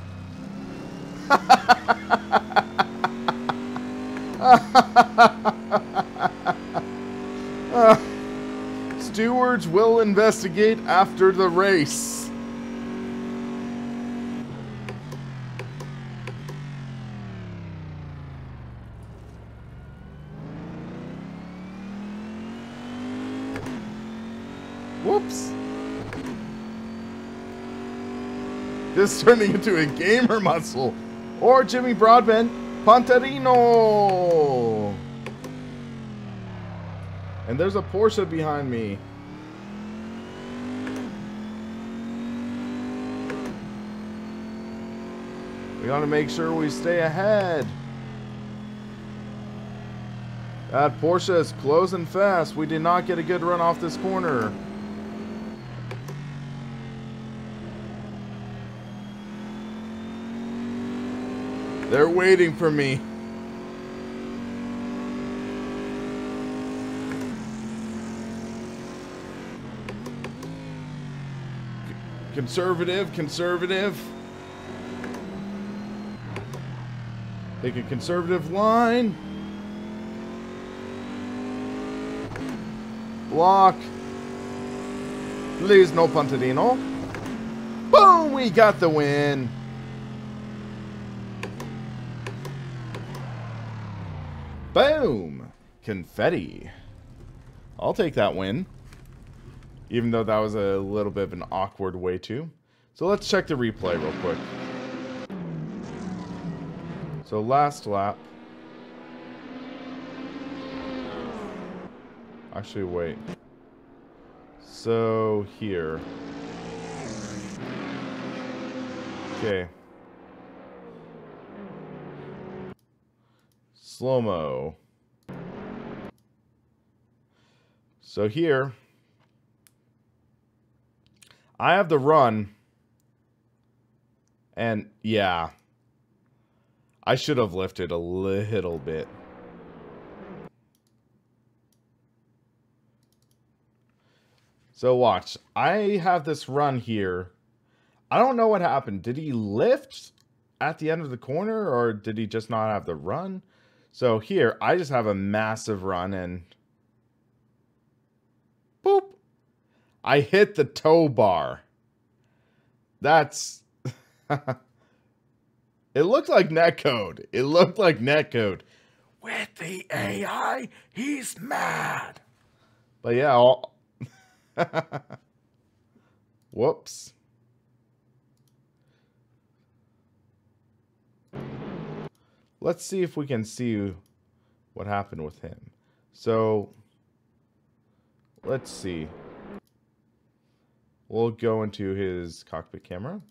Stewards will investigate after the race. Whoops. This is turning into a gamer muscle. Or Jimmy Broadbent, Panterino. And there's a Porsche behind me. We gotta make sure we stay ahead. That Porsche is closing fast. We did not get a good run off this corner. They're waiting for me. Conservative, conservative. Take a conservative line. Block. Please, no Puntadino. Boom! We got the win. Boom! Confetti. I'll take that win. Even though that was a little bit of an awkward way to. So let's check the replay real quick. So last lap. Actually, wait. So here. Okay. Slow-mo. So here, I have the run, and yeah, I should have lifted a little bit. So watch, I have this run here. I don't know what happened. Did he lift at the end of the corner, or did he just not have the run? So here, I just have a massive run, and boop, I hit the tow bar. That's... It looked like netcode. It looked like netcode. With the AI, he's mad. But yeah, whoops. Let's see if we can see what happened with him. So, let's see. We'll go into his cockpit camera.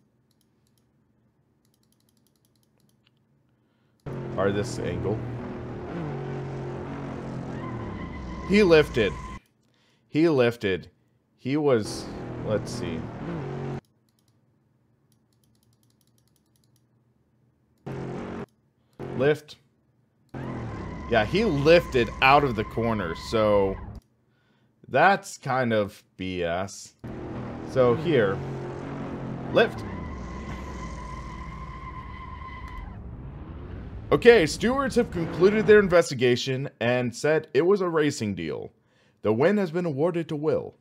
Or this angle. He lifted. He lifted. He was, let's see. Lift. Yeah, he lifted out of the corner, so that's kind of BS. So here, lift. Okay, stewards have concluded their investigation and said it was a racing deal. The win has been awarded to Will.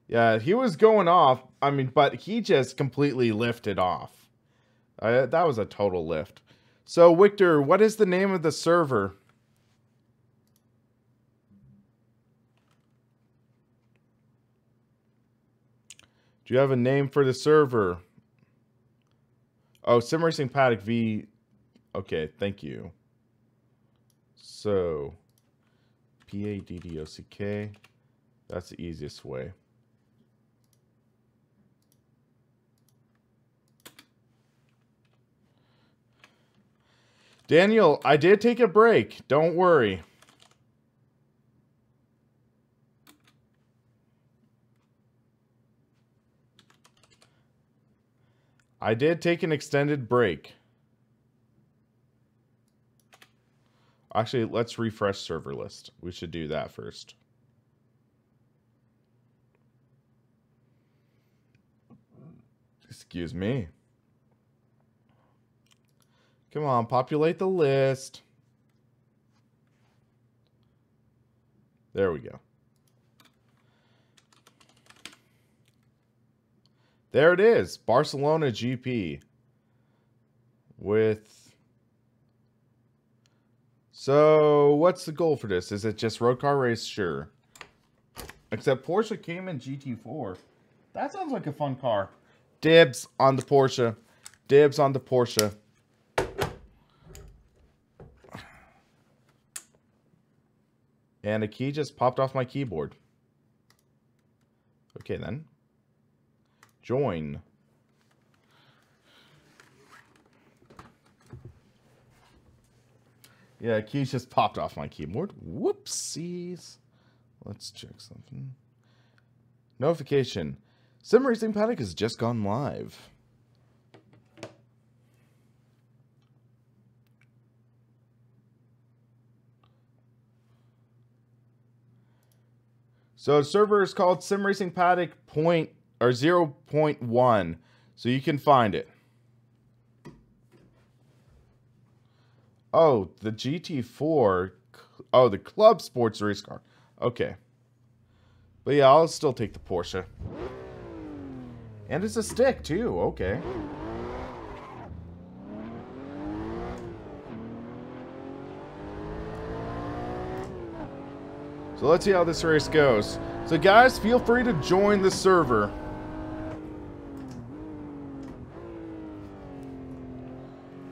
Yeah, he was going off. I mean, but he just completely lifted off. That was a total lift. So, Victor, what is the name of the server? Do you have a name for the server? Oh, SimRacingPaddock V. Okay, thank you. So, PADDOCK. That's the easiest way. Daniel, I did take a break. Don't worry. I did take an extended break. Actually, let's refresh server list. We should do that first. Excuse me. Come on, populate the list. There we go. There it is. Barcelona GP. So, what's the goal for this? Is it just road car race? Sure. Except Porsche came in GT4. That sounds like a fun car. Dibs on the Porsche. Dibs on the Porsche. And a key just popped off my keyboard. Okay, then. Join. Yeah, keys just popped off my keyboard. Whoopsies. Let's check something. Notification. SimRacingPaddock has just gone live. So the server is called SimRacingPaddock 0.1. So you can find it. Oh, the GT4. Oh, the club sports race car. Okay. But yeah, I'll still take the Porsche. And it's a stick, too. Okay. So let's see how this race goes. So guys, feel free to join the server.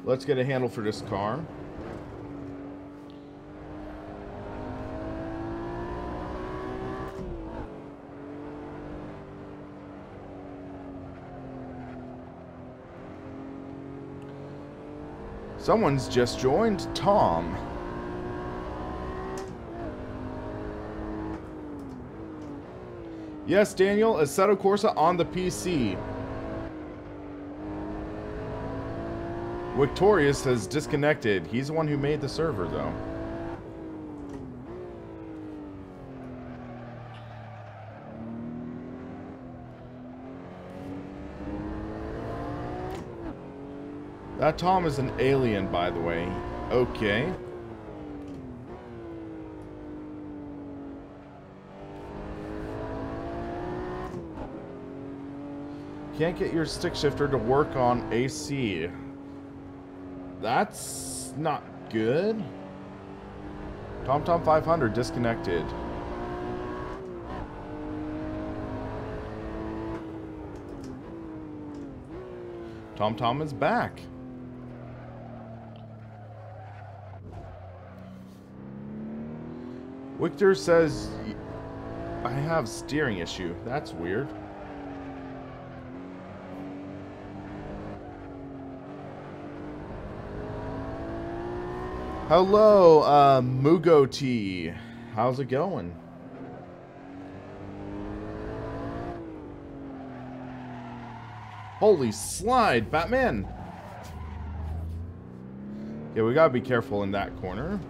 Let's get a handle for this car. Someone's just joined. Tom. Yes, Daniel, Assetto Corsa on the PC. Victorious has disconnected. He's the one who made the server, though. That Tom is an alien, by the way. Okay. Can't get your stick shifter to work on AC. That's not good. TomTom 500 disconnected. TomTom is back. Victor says, I have steering issue. That's weird. Hello, Mugo T. How's it going? Holy slide, Batman! Yeah, we gotta be careful in that corner.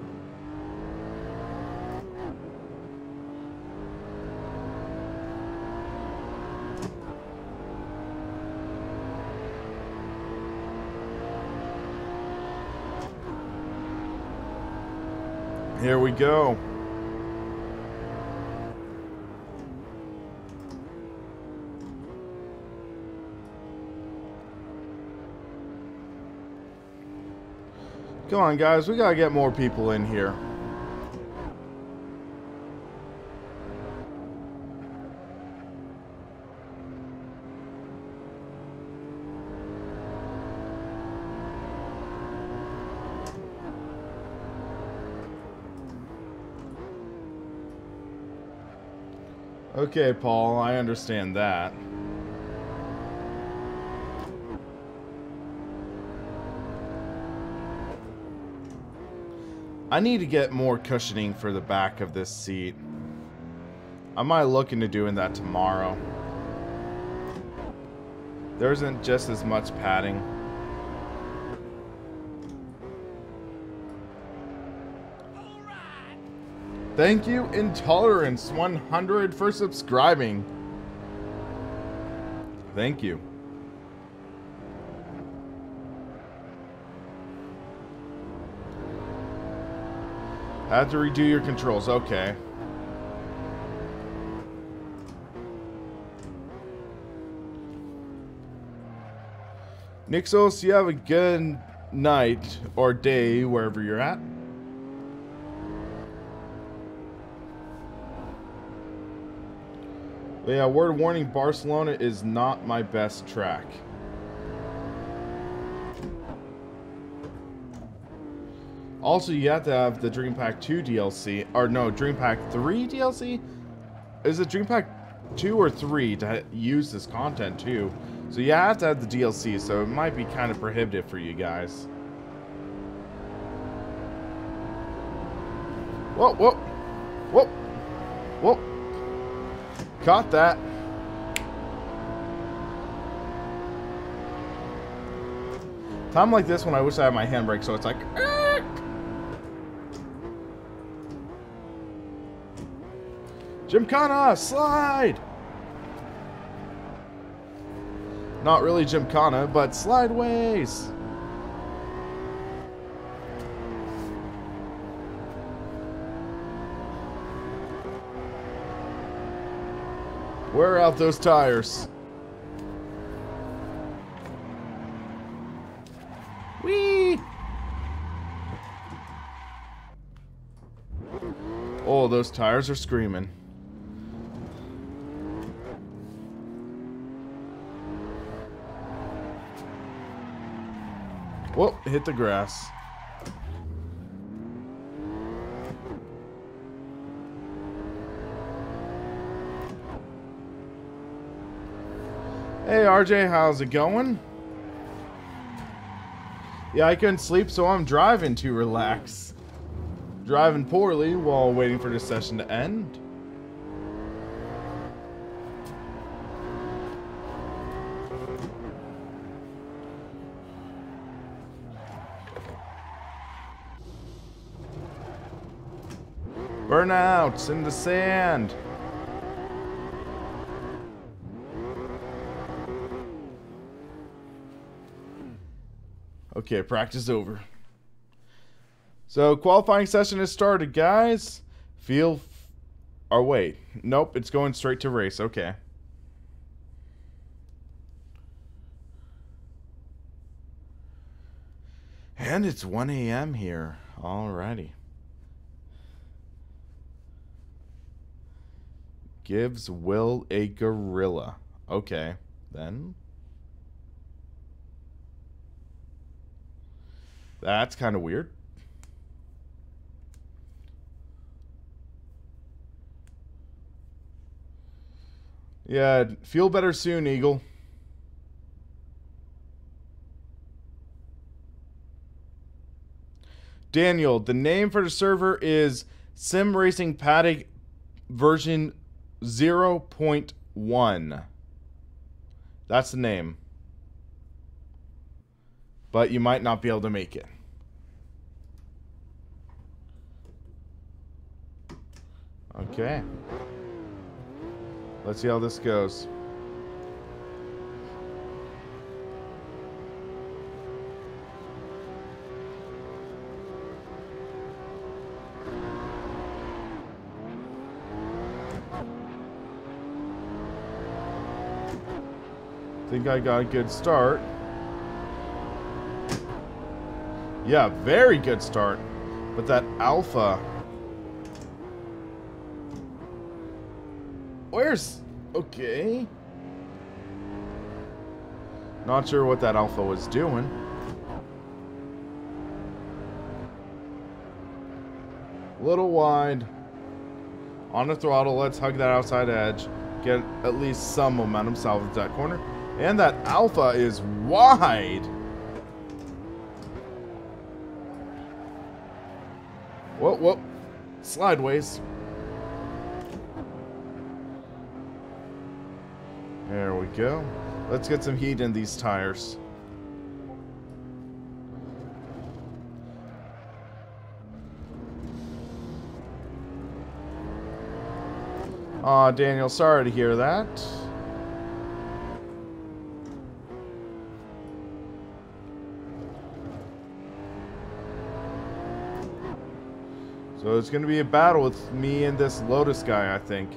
Here we go. Come on, guys. We gotta get more people in here. Okay, Paul, I understand that. I need to get more cushioning for the back of this seat. I might look into doing that tomorrow. There isn't just as much padding. Thank you, Intolerance 100 for subscribing. Thank you. Had to redo your controls, okay. Nixos, you have a good night or day wherever you're at. But yeah, word warning, Barcelona is not my best track. Also, you have to have the Dream Pack 2 DLC, or no, Dream Pack 3 DLC? Is it Dream Pack 2 or 3 to use this content too? So you have to have the DLC, so it might be kind of prohibitive for you guys. Whoa, whoa, whoa, whoa. Caught that. Time like this when I wish I had my handbrake, so it's like... Gymkhana, slide! Not really Gymkhana, but slideways. Wear out those tires. Whee! Oh, those tires are screaming. Whoa, hit the grass. Hey RJ, how's it going? Yeah, I couldn't sleep, so I'm driving to relax. Driving poorly while waiting for this session to end. Burnouts in the sand. Okay, practice over. So, qualifying session has started, guys. Or wait. Nope, it's going straight to race. Okay. And it's 1 a.m. here. Alrighty. Gives Will a gorilla. Okay, then. That's kind of weird. Yeah, feel better soon, Eagle. Daniel, the name for the server is SimRacingPaddock version 0.1. That's the name. But you might not be able to make it. Okay. Let's see how this goes. Think I got a good start. Yeah, very good start. But that alpha... Where's... Okay. Not sure what that alpha was doing. Little wide. On the throttle, let's hug that outside edge. Get at least some momentum, salvage that corner. And that Alpha is wide. Whoa, whoa. Slideways. There we go. Let's get some heat in these tires. Aw, Daniel, sorry to hear that. So it's going to be a battle with me and this Lotus guy, I think.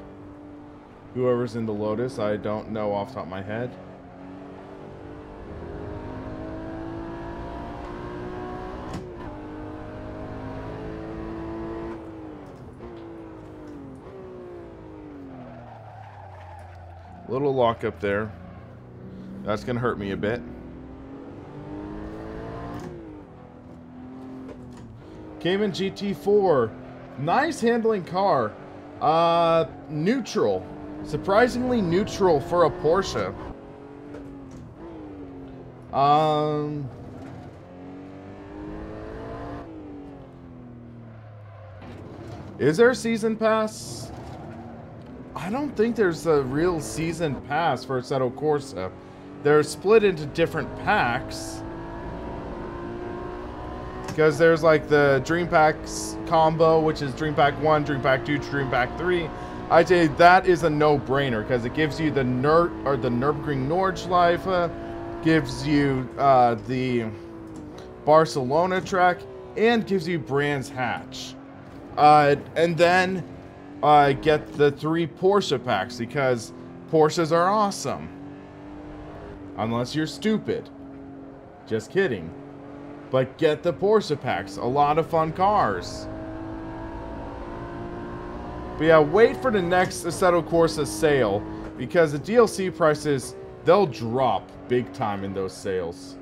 Whoever's in the Lotus, I don't know off the top of my head. Little lock up there. That's going to hurt me a bit. Cayman GT4. Nice handling car. Neutral. Surprisingly neutral for a Porsche. Is there a season pass? I don't think there's a real season pass for Assetto Corsa. They're split into different packs. Because there's like the Dream Packs combo, which is Dream Pack 1, Dream Pack 2, Dream Pack 3. I'd say that is a no-brainer because it gives you the Nürburgring Nordschleife, gives you the Barcelona track, and gives you Brands Hatch. And then get the 3 Porsche packs because Porsches are awesome. Unless you're stupid. Just kidding. But get the Porsche packs. A lot of fun cars. But yeah, wait for the next Assetto Corsa sale because the DLC prices, they'll drop big time in those sales.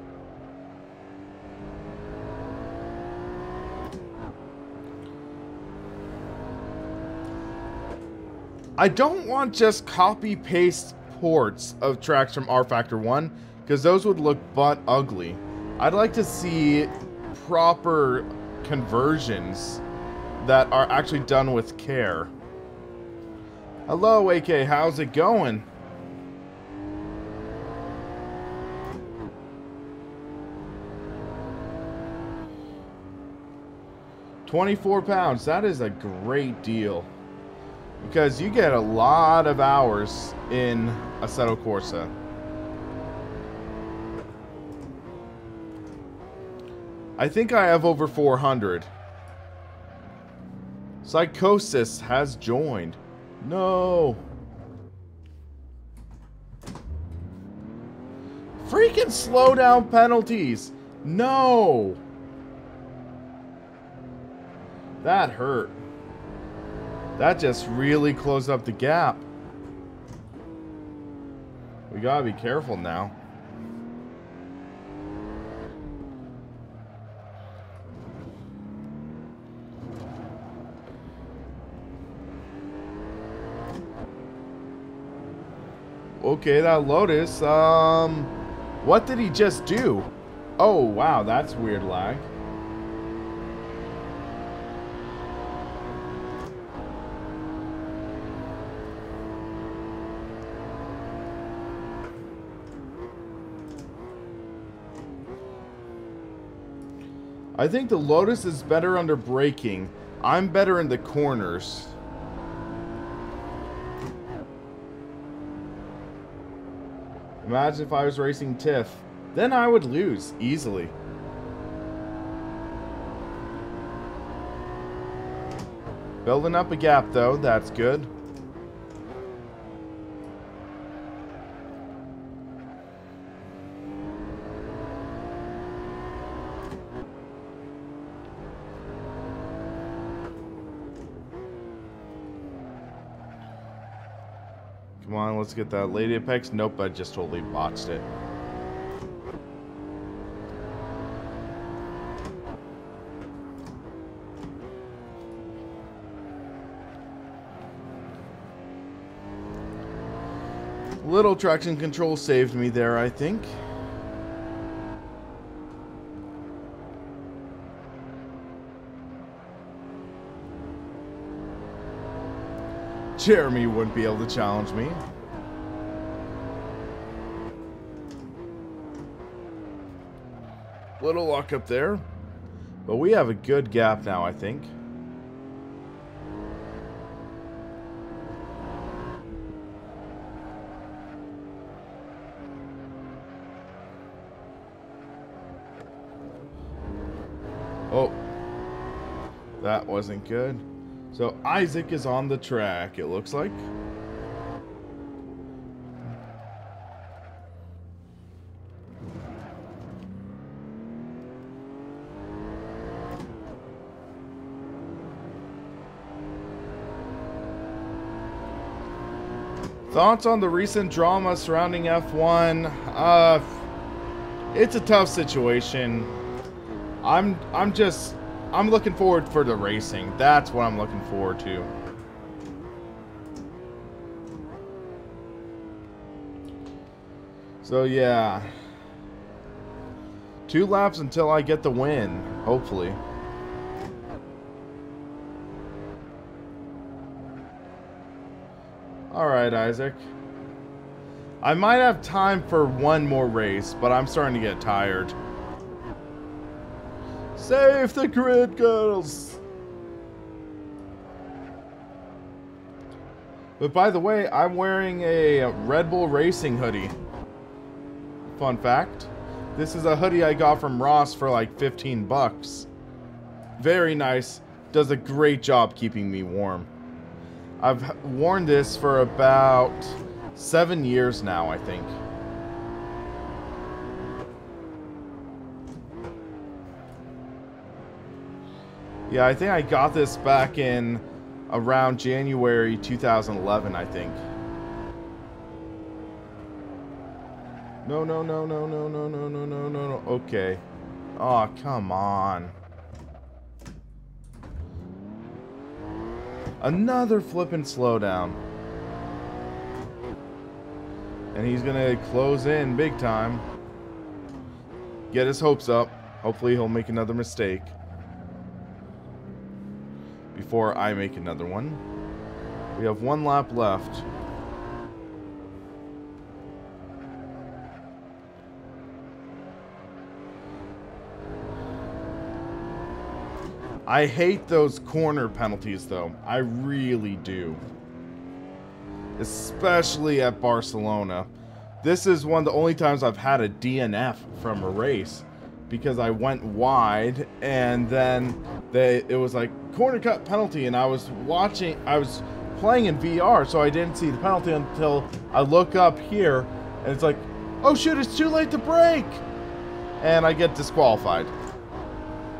I don't want just copy-paste ports of tracks from R Factor 1 because those would look butt ugly. I'd like to see proper conversions that are actually done with care. Hello, AK. How's it going? £24. That is a great deal. Because you get a lot of hours in Assetto Corsa. I think I have over 400. Psychosis has joined. No. Freaking slowdown penalties. No. That hurt. That just really closed up the gap. We gotta be careful now. Okay, that Lotus, what did he just do? Oh, wow, that's weird lag. I think the Lotus is better under braking. I'm better in the corners. Imagine if I was racing Tiff. Then I would lose easily. Building up a gap though, that's good. Come on, let's get that Lady Apex. Nope, I just totally botched it. Little traction control saved me there, I think. Jeremy wouldn't be able to challenge me. Little luck up there. But we have a good gap now, I think. Oh. That wasn't good. So Isaac is on the track, it looks like. Thoughts on the recent drama surrounding F1? It's a tough situation. I'm looking forward for the racing. That's what I'm looking forward to. So yeah. 2 laps until I get the win, hopefully. Alright, Isaac. I might have time for one more race, but I'm starting to get tired. Save the grid, girls! But by the way, I'm wearing a Red Bull Racing hoodie. Fun fact. This is a hoodie I got from Ross for like 15 bucks. Very nice. Does a great job keeping me warm. I've worn this for about 7 years now, I think. Yeah, I think I got this back in around January 2011, I think. No, no, no, no, no, no, no, no, no, no, no. Okay. Oh, come on. Another flippin' slowdown. And he's gonna close in big time. Get his hopes up. Hopefully he'll make another mistake before I make another one. We have 1 lap left. I hate those corner penalties, though. I really do. Especially at Barcelona. This is one of the only times I've had a DNF from a race. Because I went wide, and then it was like, corner cut penalty, and I was playing in VR, so I didn't see the penalty until I look up here, and it's like, oh shoot, it's too late to brake! And I get disqualified.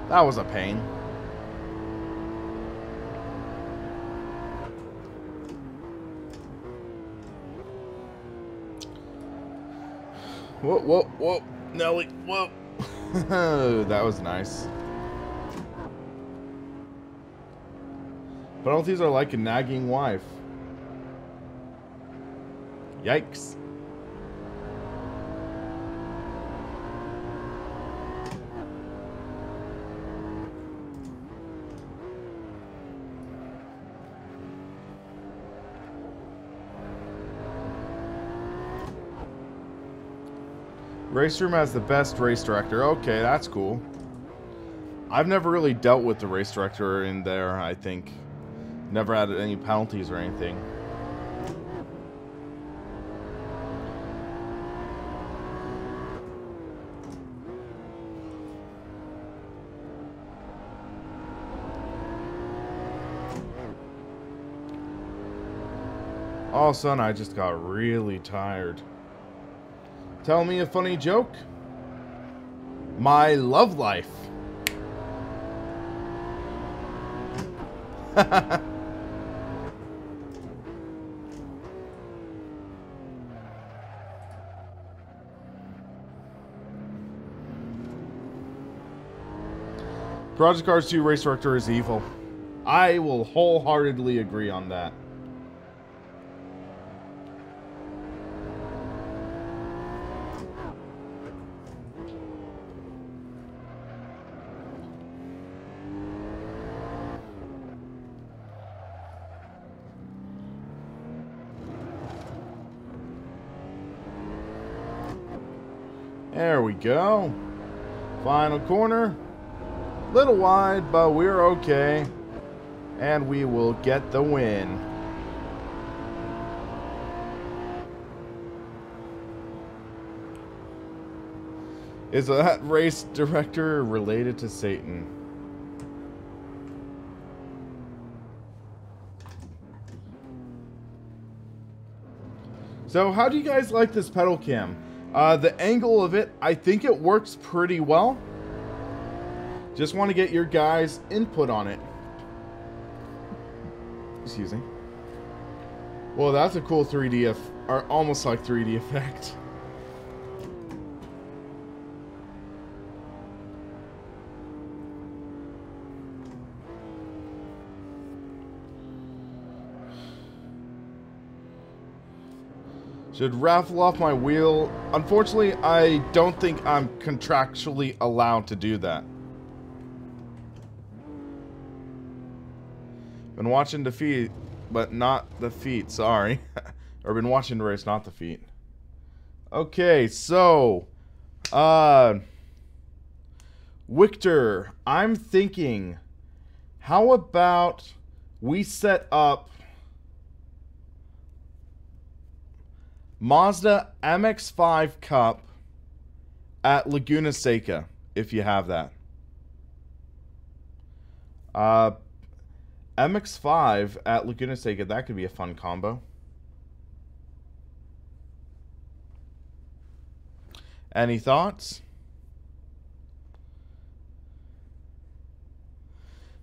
That was a pain. Whoa, whoa, whoa, Nelly, whoa. That was nice. Penalties are like a nagging wife. Yikes. Race Room has the best race director. Okay, that's cool. I've never really dealt with the race director in there, I think. Never had any penalties or anything. All of a sudden, I just got really tired. Tell me a funny joke. My love life. Project Cars 2 race director is evil. I will wholeheartedly agree on that. There we go. Final corner. Little wide, but we're okay. And we will get the win. Is that race director related to Satan? So how do you guys like this pedal cam? The angle of it, I think it works pretty well. Just want to get your guys' input on it. Excuse me. Well, that's a cool 3D or almost like 3D effect. Should raffle off my wheel. Unfortunately, I don't think I'm contractually allowed to do that. Been watching defeat, but not the feet. Sorry. Or been watching the race, not the feet. Okay, so Victor, I'm thinking, how about we set up Mazda MX-5 Cup at Laguna Seca, if you have that. MX-5 at Laguna Seca, that could be a fun combo. Any thoughts?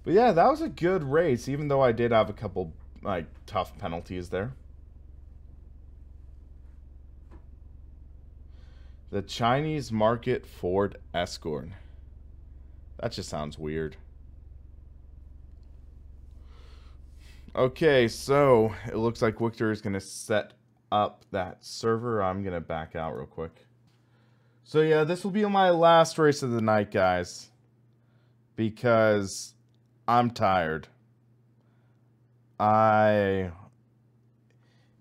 But yeah, that was a good race, even though I did have a couple like tough penalties there. The Chinese market Ford Escort. That just sounds weird. Okay, so it looks like Victor is going to set up that server. I'm going to back out real quick. So yeah, this will be my last race of the night, guys. Because I'm tired. It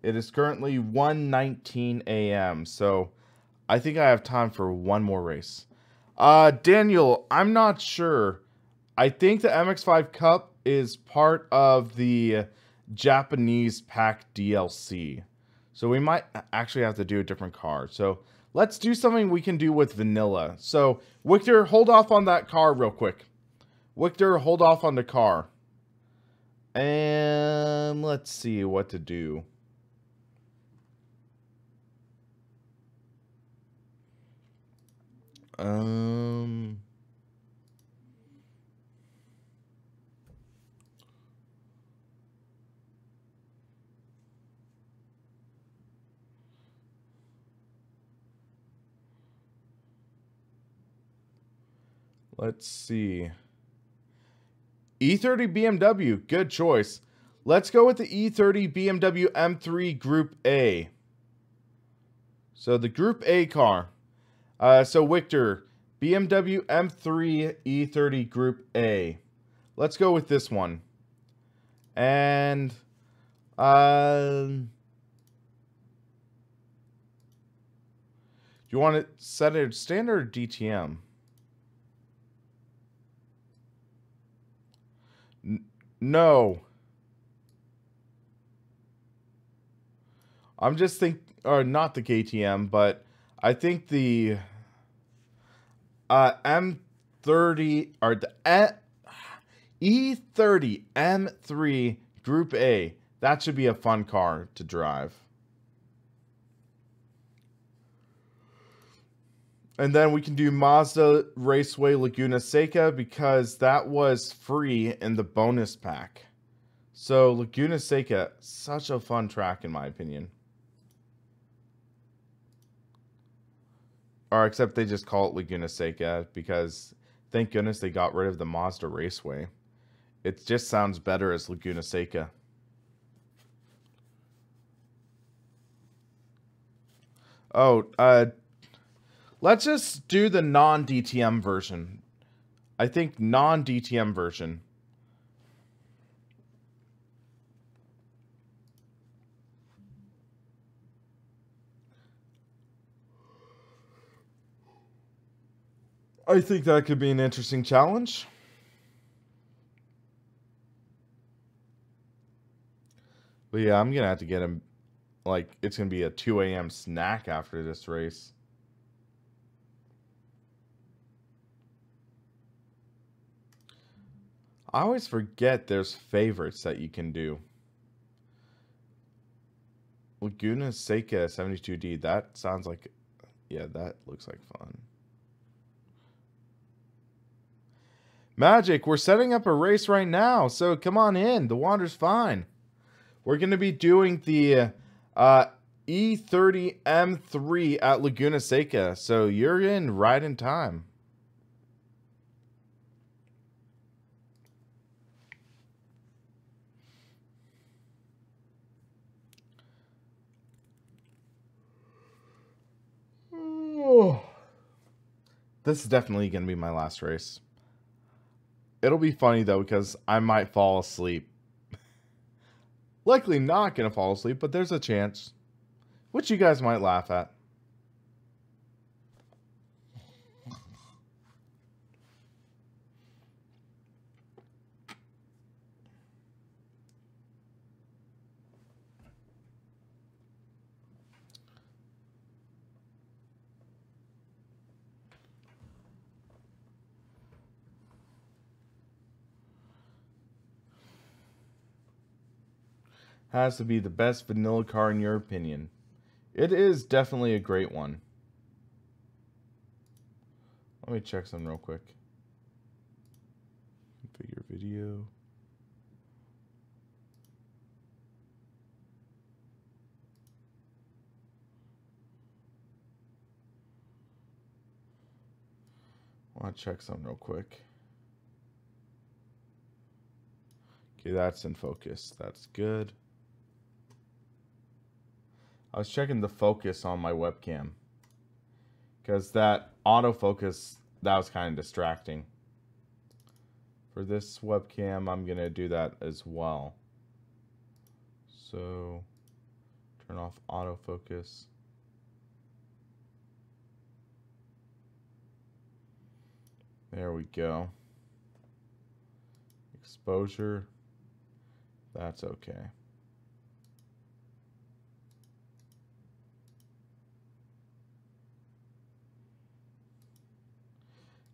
is currently 1:19 a.m. So I think I have time for one more race. Daniel, I'm not sure. I think the MX-5 Cup is part of the Japanese pack DLC. So we might actually have to do a different car. So let's do something we can do with vanilla. So Victor, hold off on that car real quick. Victor, hold off on the car. And let's see what to do. Let's see. E30 BMW, good choice. Let's go with the E30 BMW M3 Group A. So the Group A car. So Victor, BMW M3 E30 Group A. Let's go with this one. And do you want to set it standard or DTM? No. I'm just or not the KTM, but I think the M30 or the E30 M3 Group A. That should be a fun car to drive. And then we can do Mazda Raceway Laguna Seca because that was free in the bonus pack. So Laguna Seca, such a fun track in my opinion. Or except they just call it Laguna Seca because thank goodness they got rid of the Mazda Raceway. It just sounds better as Laguna Seca. Oh, let's just do the non-DTM version. I think non-DTM version. I think that could be an interesting challenge. But yeah, I'm going to have to get him, like, it's going to be a 2 a.m. snack after this race. I always forget there's favorites that you can do. Laguna Seca 72D, that sounds like, yeah, that looks like fun. Magic, we're setting up a race right now, so come on in. The water's fine. We're going to be doing the E30 M3 at Laguna Seca, so you're in right in time. Oh. This is definitely going to be my last race. It'll be funny, though, because I might fall asleep. Likely not going to fall asleep, but there's a chance. Which you guys might laugh at. Has to be the best vanilla car in your opinion. It is definitely a great one. Let me check something real quick. Configure video. I want to check something real quick. Okay, that's in focus. That's good. I was checking the focus on my webcam, because that autofocus, that was kind of distracting. For this webcam, I'm going to do that as well. So, turn off autofocus. There we go. Exposure. That's okay.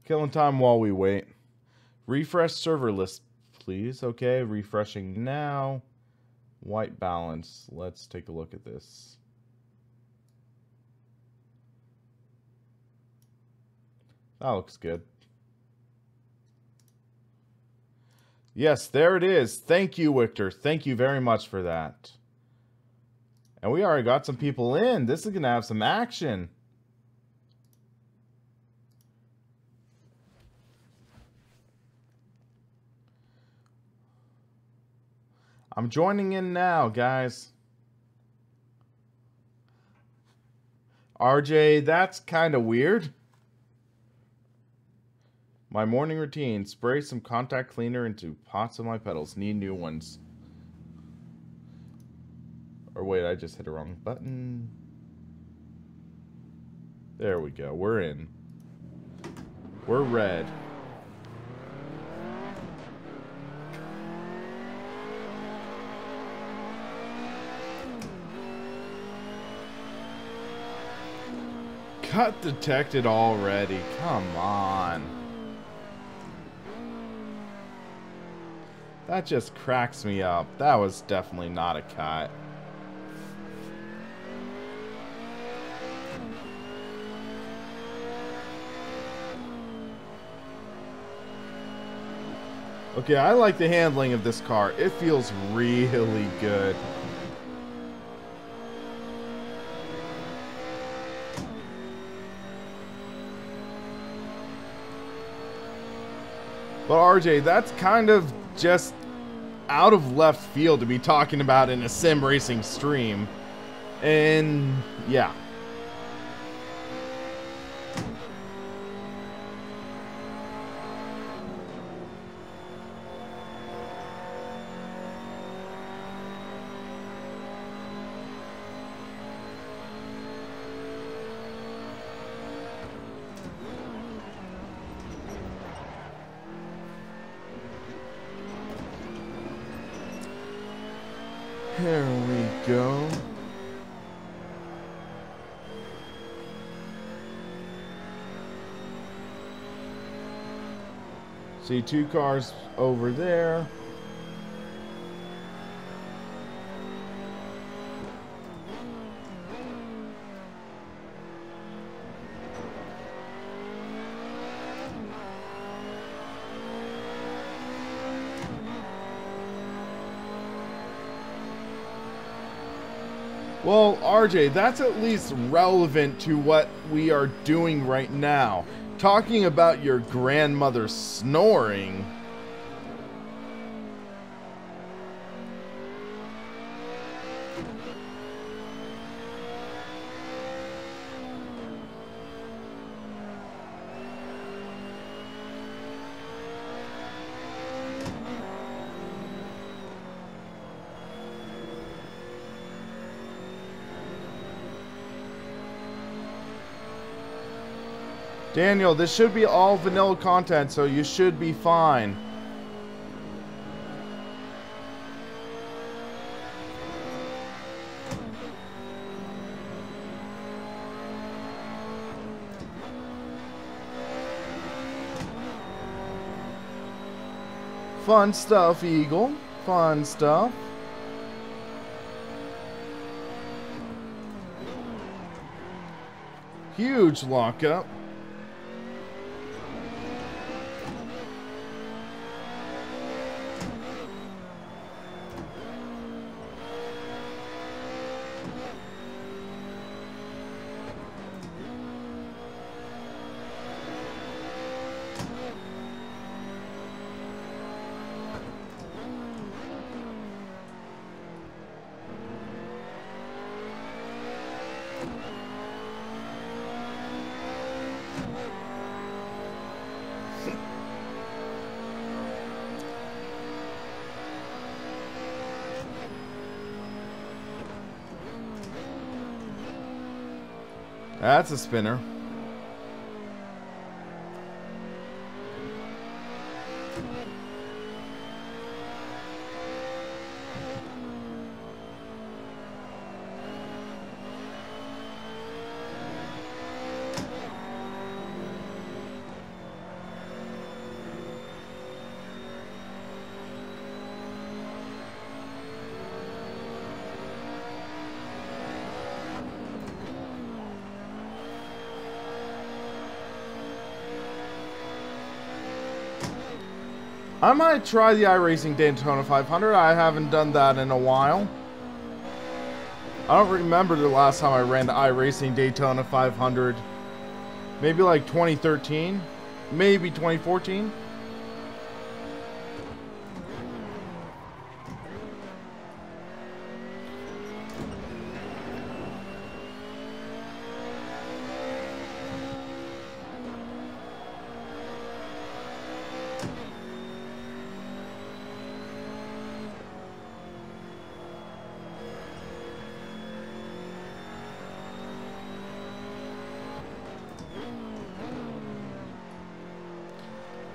Killing time while we wait. Refresh server list, please. Okay, refreshing now. White balance. Let's take a look at this. That looks good. Yes, there it is. Thank you, Victor. Thank you very much for that. And we already got some people in. This is going to have some action. I'm joining in now, guys. RJ, that's kind of weird. My morning routine. Spray some contact cleaner into pots of my pedals. Need new ones. Or wait, I just hit a wrong button. There we go. We're in. We're red. Cut detected already. Come on. That just cracks me up. That was definitely not a cut. Okay, I like the handling of this car. It feels really good. But RJ, that's kind of just out of left field to be talking about in a sim racing stream. And yeah. go. See 2 cars over there. Well, RJ, that's at least relevant to what we are doing right now. Talking about your grandmother snoring. Daniel, this should be all vanilla content, so you should be fine. Fun stuff, Eagle. Fun stuff. Huge lockup. That's a spinner. I might try the iRacing Daytona 500. I haven't done that in a while. I don't remember the last time I ran the iRacing Daytona 500. Maybe like 2013? Maybe 2014?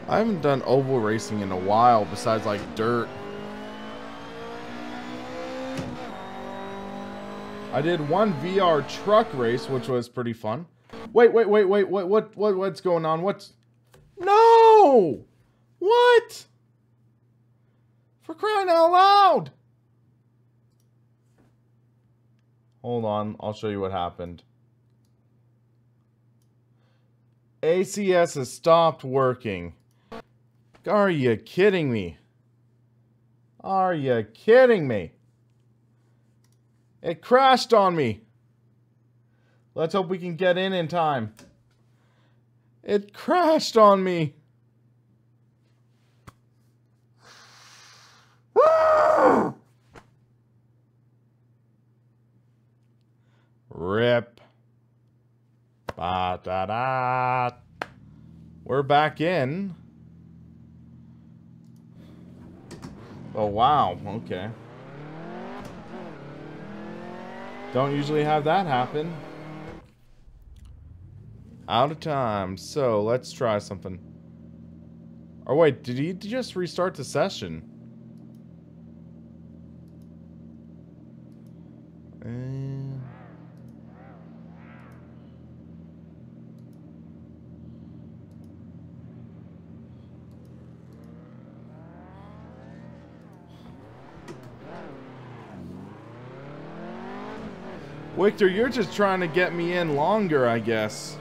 I haven't done oval racing in a while, besides like dirt. I did one VR truck race, which was pretty fun. Wait, what's going on? No! What? For crying out loud! Hold on, I'll show you what happened. ACS has stopped working. Are you kidding me? Are you kidding me? It crashed on me. Let's hope we can get in time. It crashed on me. Rip. Ba-da-da. We're back in. Oh, wow. Okay. Don't usually have that happen. Out of time. So, let's try something. Or wait, did he just restart the session? Victor, you're just trying to get me in longer, I guess.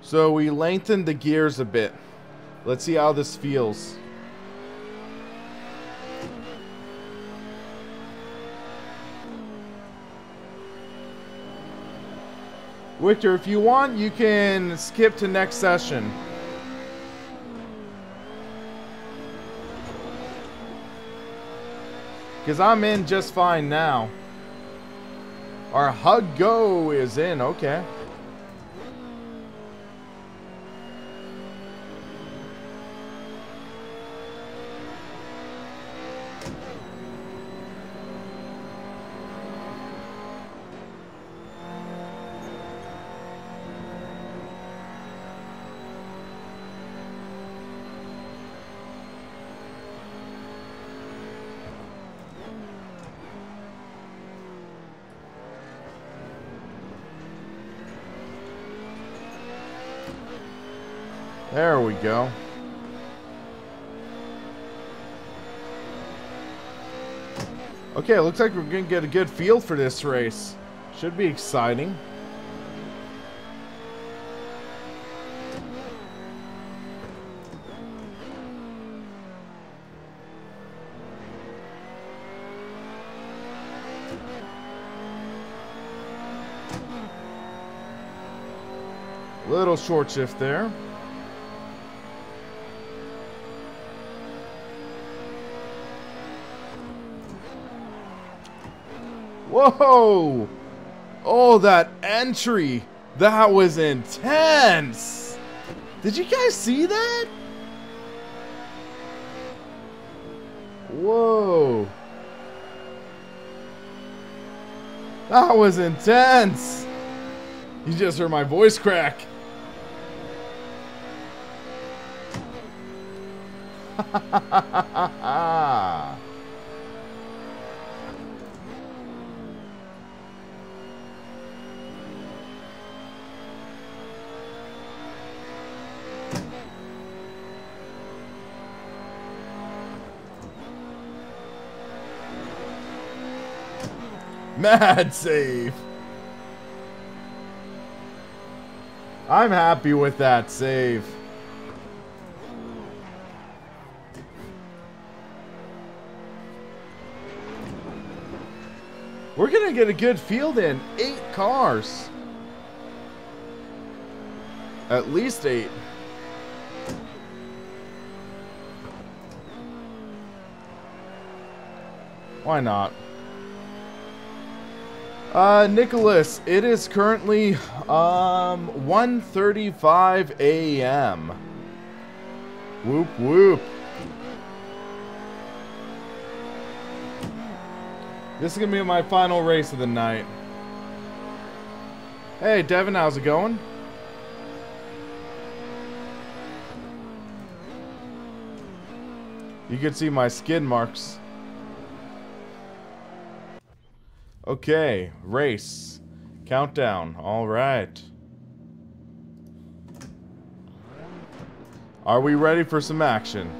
So we lengthened the gears a bit. Let's see how this feels. Victor, if you want, you can skip to next session. Because I'm in just fine now. Our hug go is in, okay. There we go. Okay, looks like we're gonna get a good feel for this race. Should be exciting. Little short shift there. Whoa! Oh, that entry! That was intense! Did you guys see that? Whoa! That was intense! You just heard my voice crack. Ha ha ha ha ha! Mad save. I'm happy with that save. We're gonna get a good field in. 8 cars. At least 8. Why not? Nicholas, it is currently 1:35 a.m. Whoop whoop. This is gonna be my final race of the night. Hey Devin, how's it going? You can see my skid marks. Okay, race. Countdown. All right. Are we ready for some action?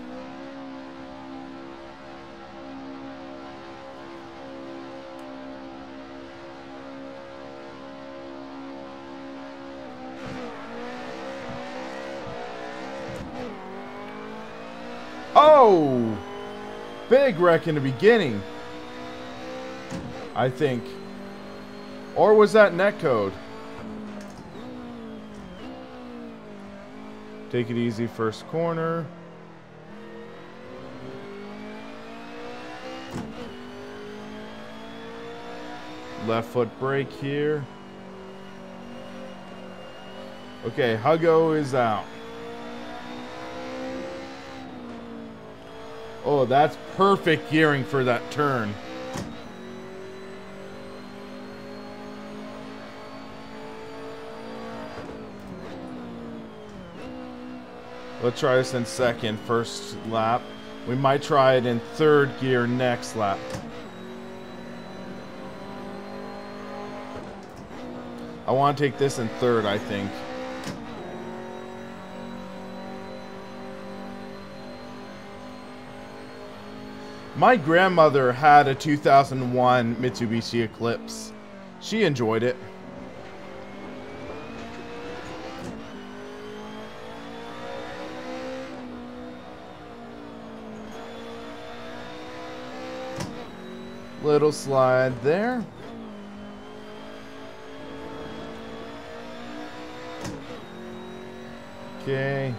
Oh! Big wreck in the beginning. I think. Or was that netcode? Take it easy first corner. Left foot brake here. Okay, Huggo is out. Oh, that's perfect gearing for that turn. Let's try this in second, first lap. We might try it in third gear next lap. I want to take this in third, I think. My grandmother had a 2001 Mitsubishi Eclipse. She enjoyed it. Little slide there. Okay.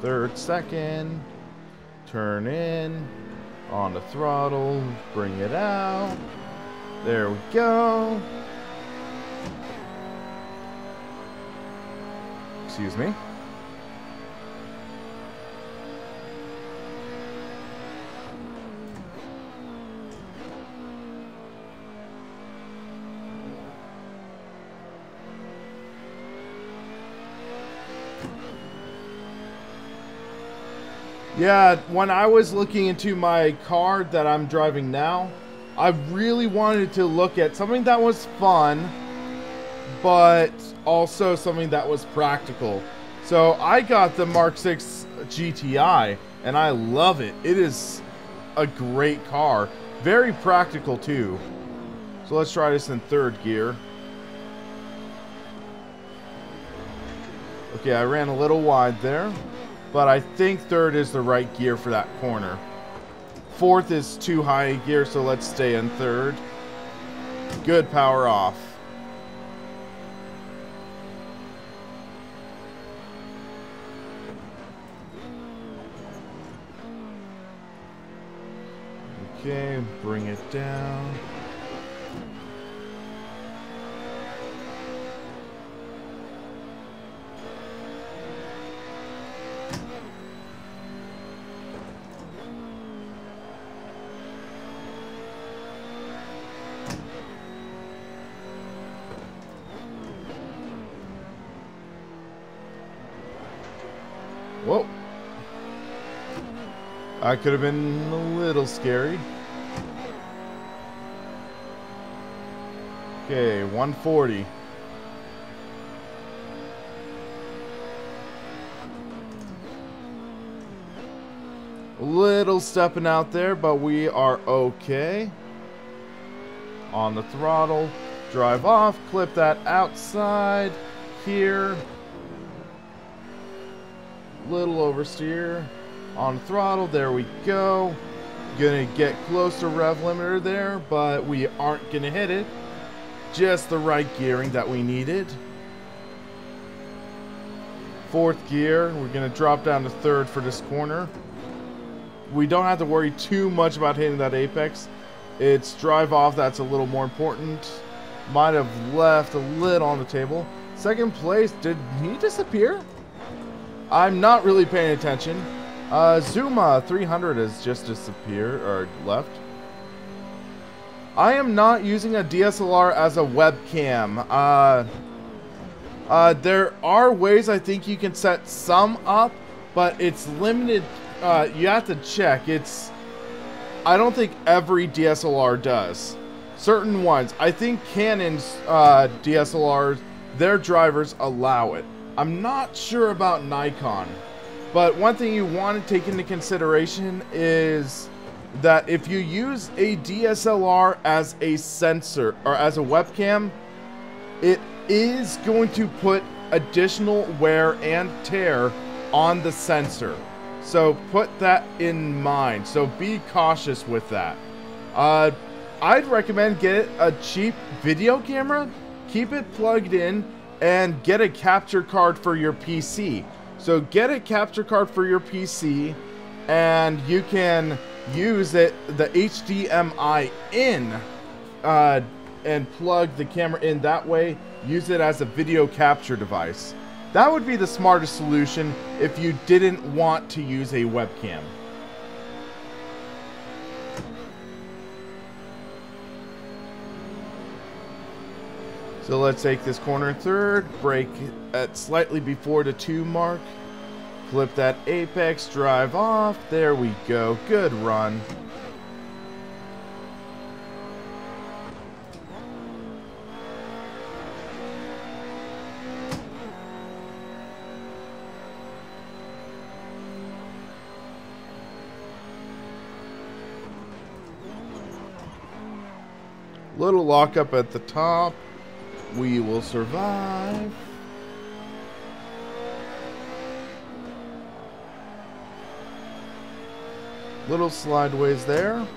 Third, second. Turn in. On the throttle, bring it out. There we go. Excuse me. Yeah, when I was looking into my car that I'm driving now, I really wanted to look at something that was fun, but also something that was practical. So I got the Mark 6 GTI, and I love it. It is a great car. Very practical, too. So let's try this in third gear. Okay, I ran a little wide there. But I think third is the right gear for that corner. Fourth is too high a gear, so let's stay in third. Good, power off. Okay, bring it down. Whoa. I could have been a little scary. Okay, 140. A little stepping out there, but we are okay. On the throttle, drive off, clip that outside here. Little oversteer on throttle, there we go. Gonna get close to rev limiter there, but we aren't gonna hit it. Just the right gearing that we needed. Fourth gear, we're gonna drop down to third for this corner. We don't have to worry too much about hitting that apex. It's drive off that's a little more important. Might have left a little on the table. Second place, did he disappear? I'm not really paying attention. Zuma 300 has just disappeared, or left. I am not using a DSLR as a webcam. There are ways I think you can set some up, but it's limited. You have to check. I don't think every DSLR does. Certain ones. I think Canon's DSLRs, their drivers allow it. I'm not sure about Nikon, but one thing you want to take into consideration is that if you use a DSLR as a sensor or as a webcam, it is going to put additional wear and tear on the sensor. So put that in mind. So be cautious with that. I'd recommend get a cheap video camera, keep it plugged in, and get a capture card for your PC. So get a capture card for your PC, and you can use it, the HDMI in, and plug the camera in that way. Use it as a video capture device. That would be the smartest solution if you didn't want to use a webcam. So let's take this corner in third, brake at slightly before the 2 mark, clip that apex, drive off, there we go, good run. Little lockup at the top. We will survive. Little slideways there.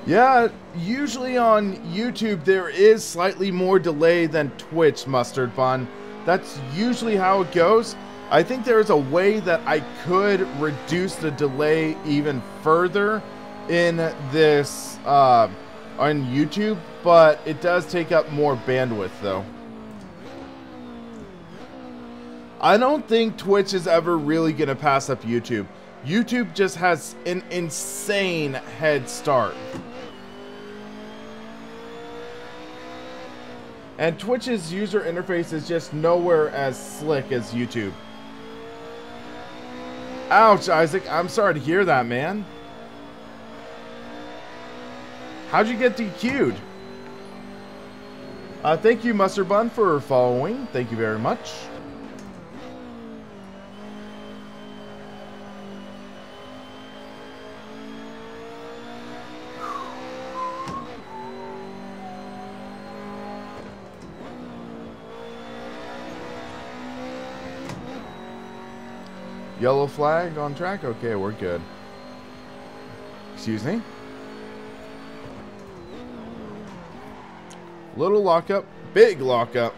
Yeah, usually on YouTube there is slightly more delay than Twitch, Mustard Bun. That's usually how it goes. I think there's a way that I could reduce the delay even further in this on YouTube, but it does take up more bandwidth though. I don't think Twitch is ever really going to pass up YouTube. YouTube just has an insane head start. And Twitch's user interface is just nowhere as slick as YouTube. Ouch, Isaac. I'm sorry to hear that, man. How'd you get DQ'd? Thank you, Mustard Bun, for following. Thank you very much. Yellow flag on track? Okay, we're good. Excuse me? Little lockup, big lockup.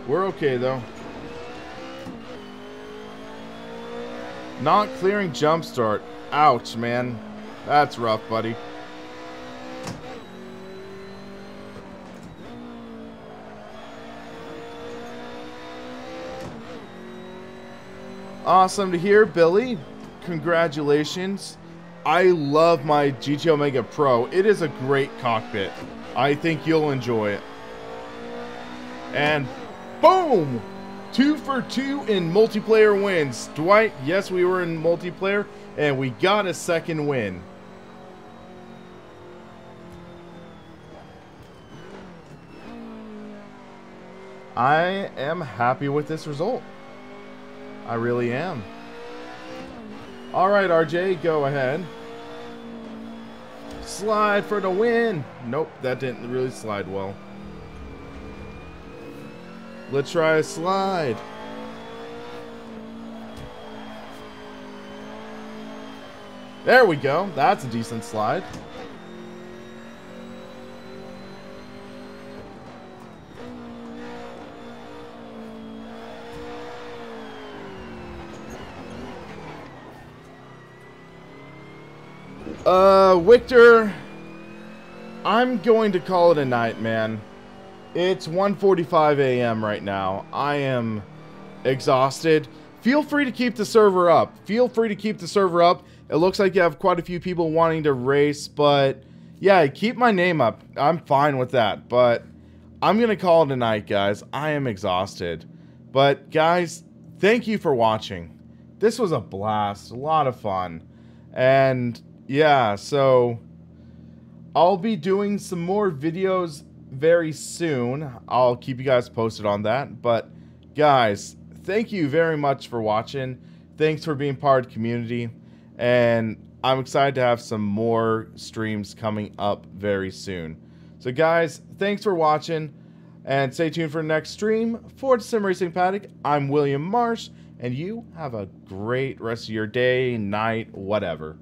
We're okay though. Not clearing jump start. Ouch, man. That's rough, buddy. Awesome to hear, Billy. Congratulations. I love my GT Omega Pro. It is a great cockpit. I think you'll enjoy it. And boom! 2 for 2 in multiplayer wins. Dwight, yes, we were in multiplayer, and we got a second win. I am happy with this result. I really am. Alright, RJ, go ahead. Slide for the win. Nope, that didn't really slide well. Let's try a slide. There we go. That's a decent slide. Victor, I'm going to call it a night, man. It's 1:45 a.m. right now. I am exhausted. Feel free to keep the server up. Feel free to keep the server up. It looks like you have quite a few people wanting to race, but yeah, keep my name up. I'm fine with that, but I'm going to call it a night, guys. I am exhausted. But guys, thank you for watching. This was a blast, a lot of fun. And yeah, so I'll be doing some more videos very soon. I'll keep you guys posted on that. But guys, thank you very much for watching. Thanks for being part of the community. And I'm excited to have some more streams coming up very soon. So guys, thanks for watching. And stay tuned for the next stream. For SimRacingPaddock, I'm William Marsh. And you have a great rest of your day, night, whatever.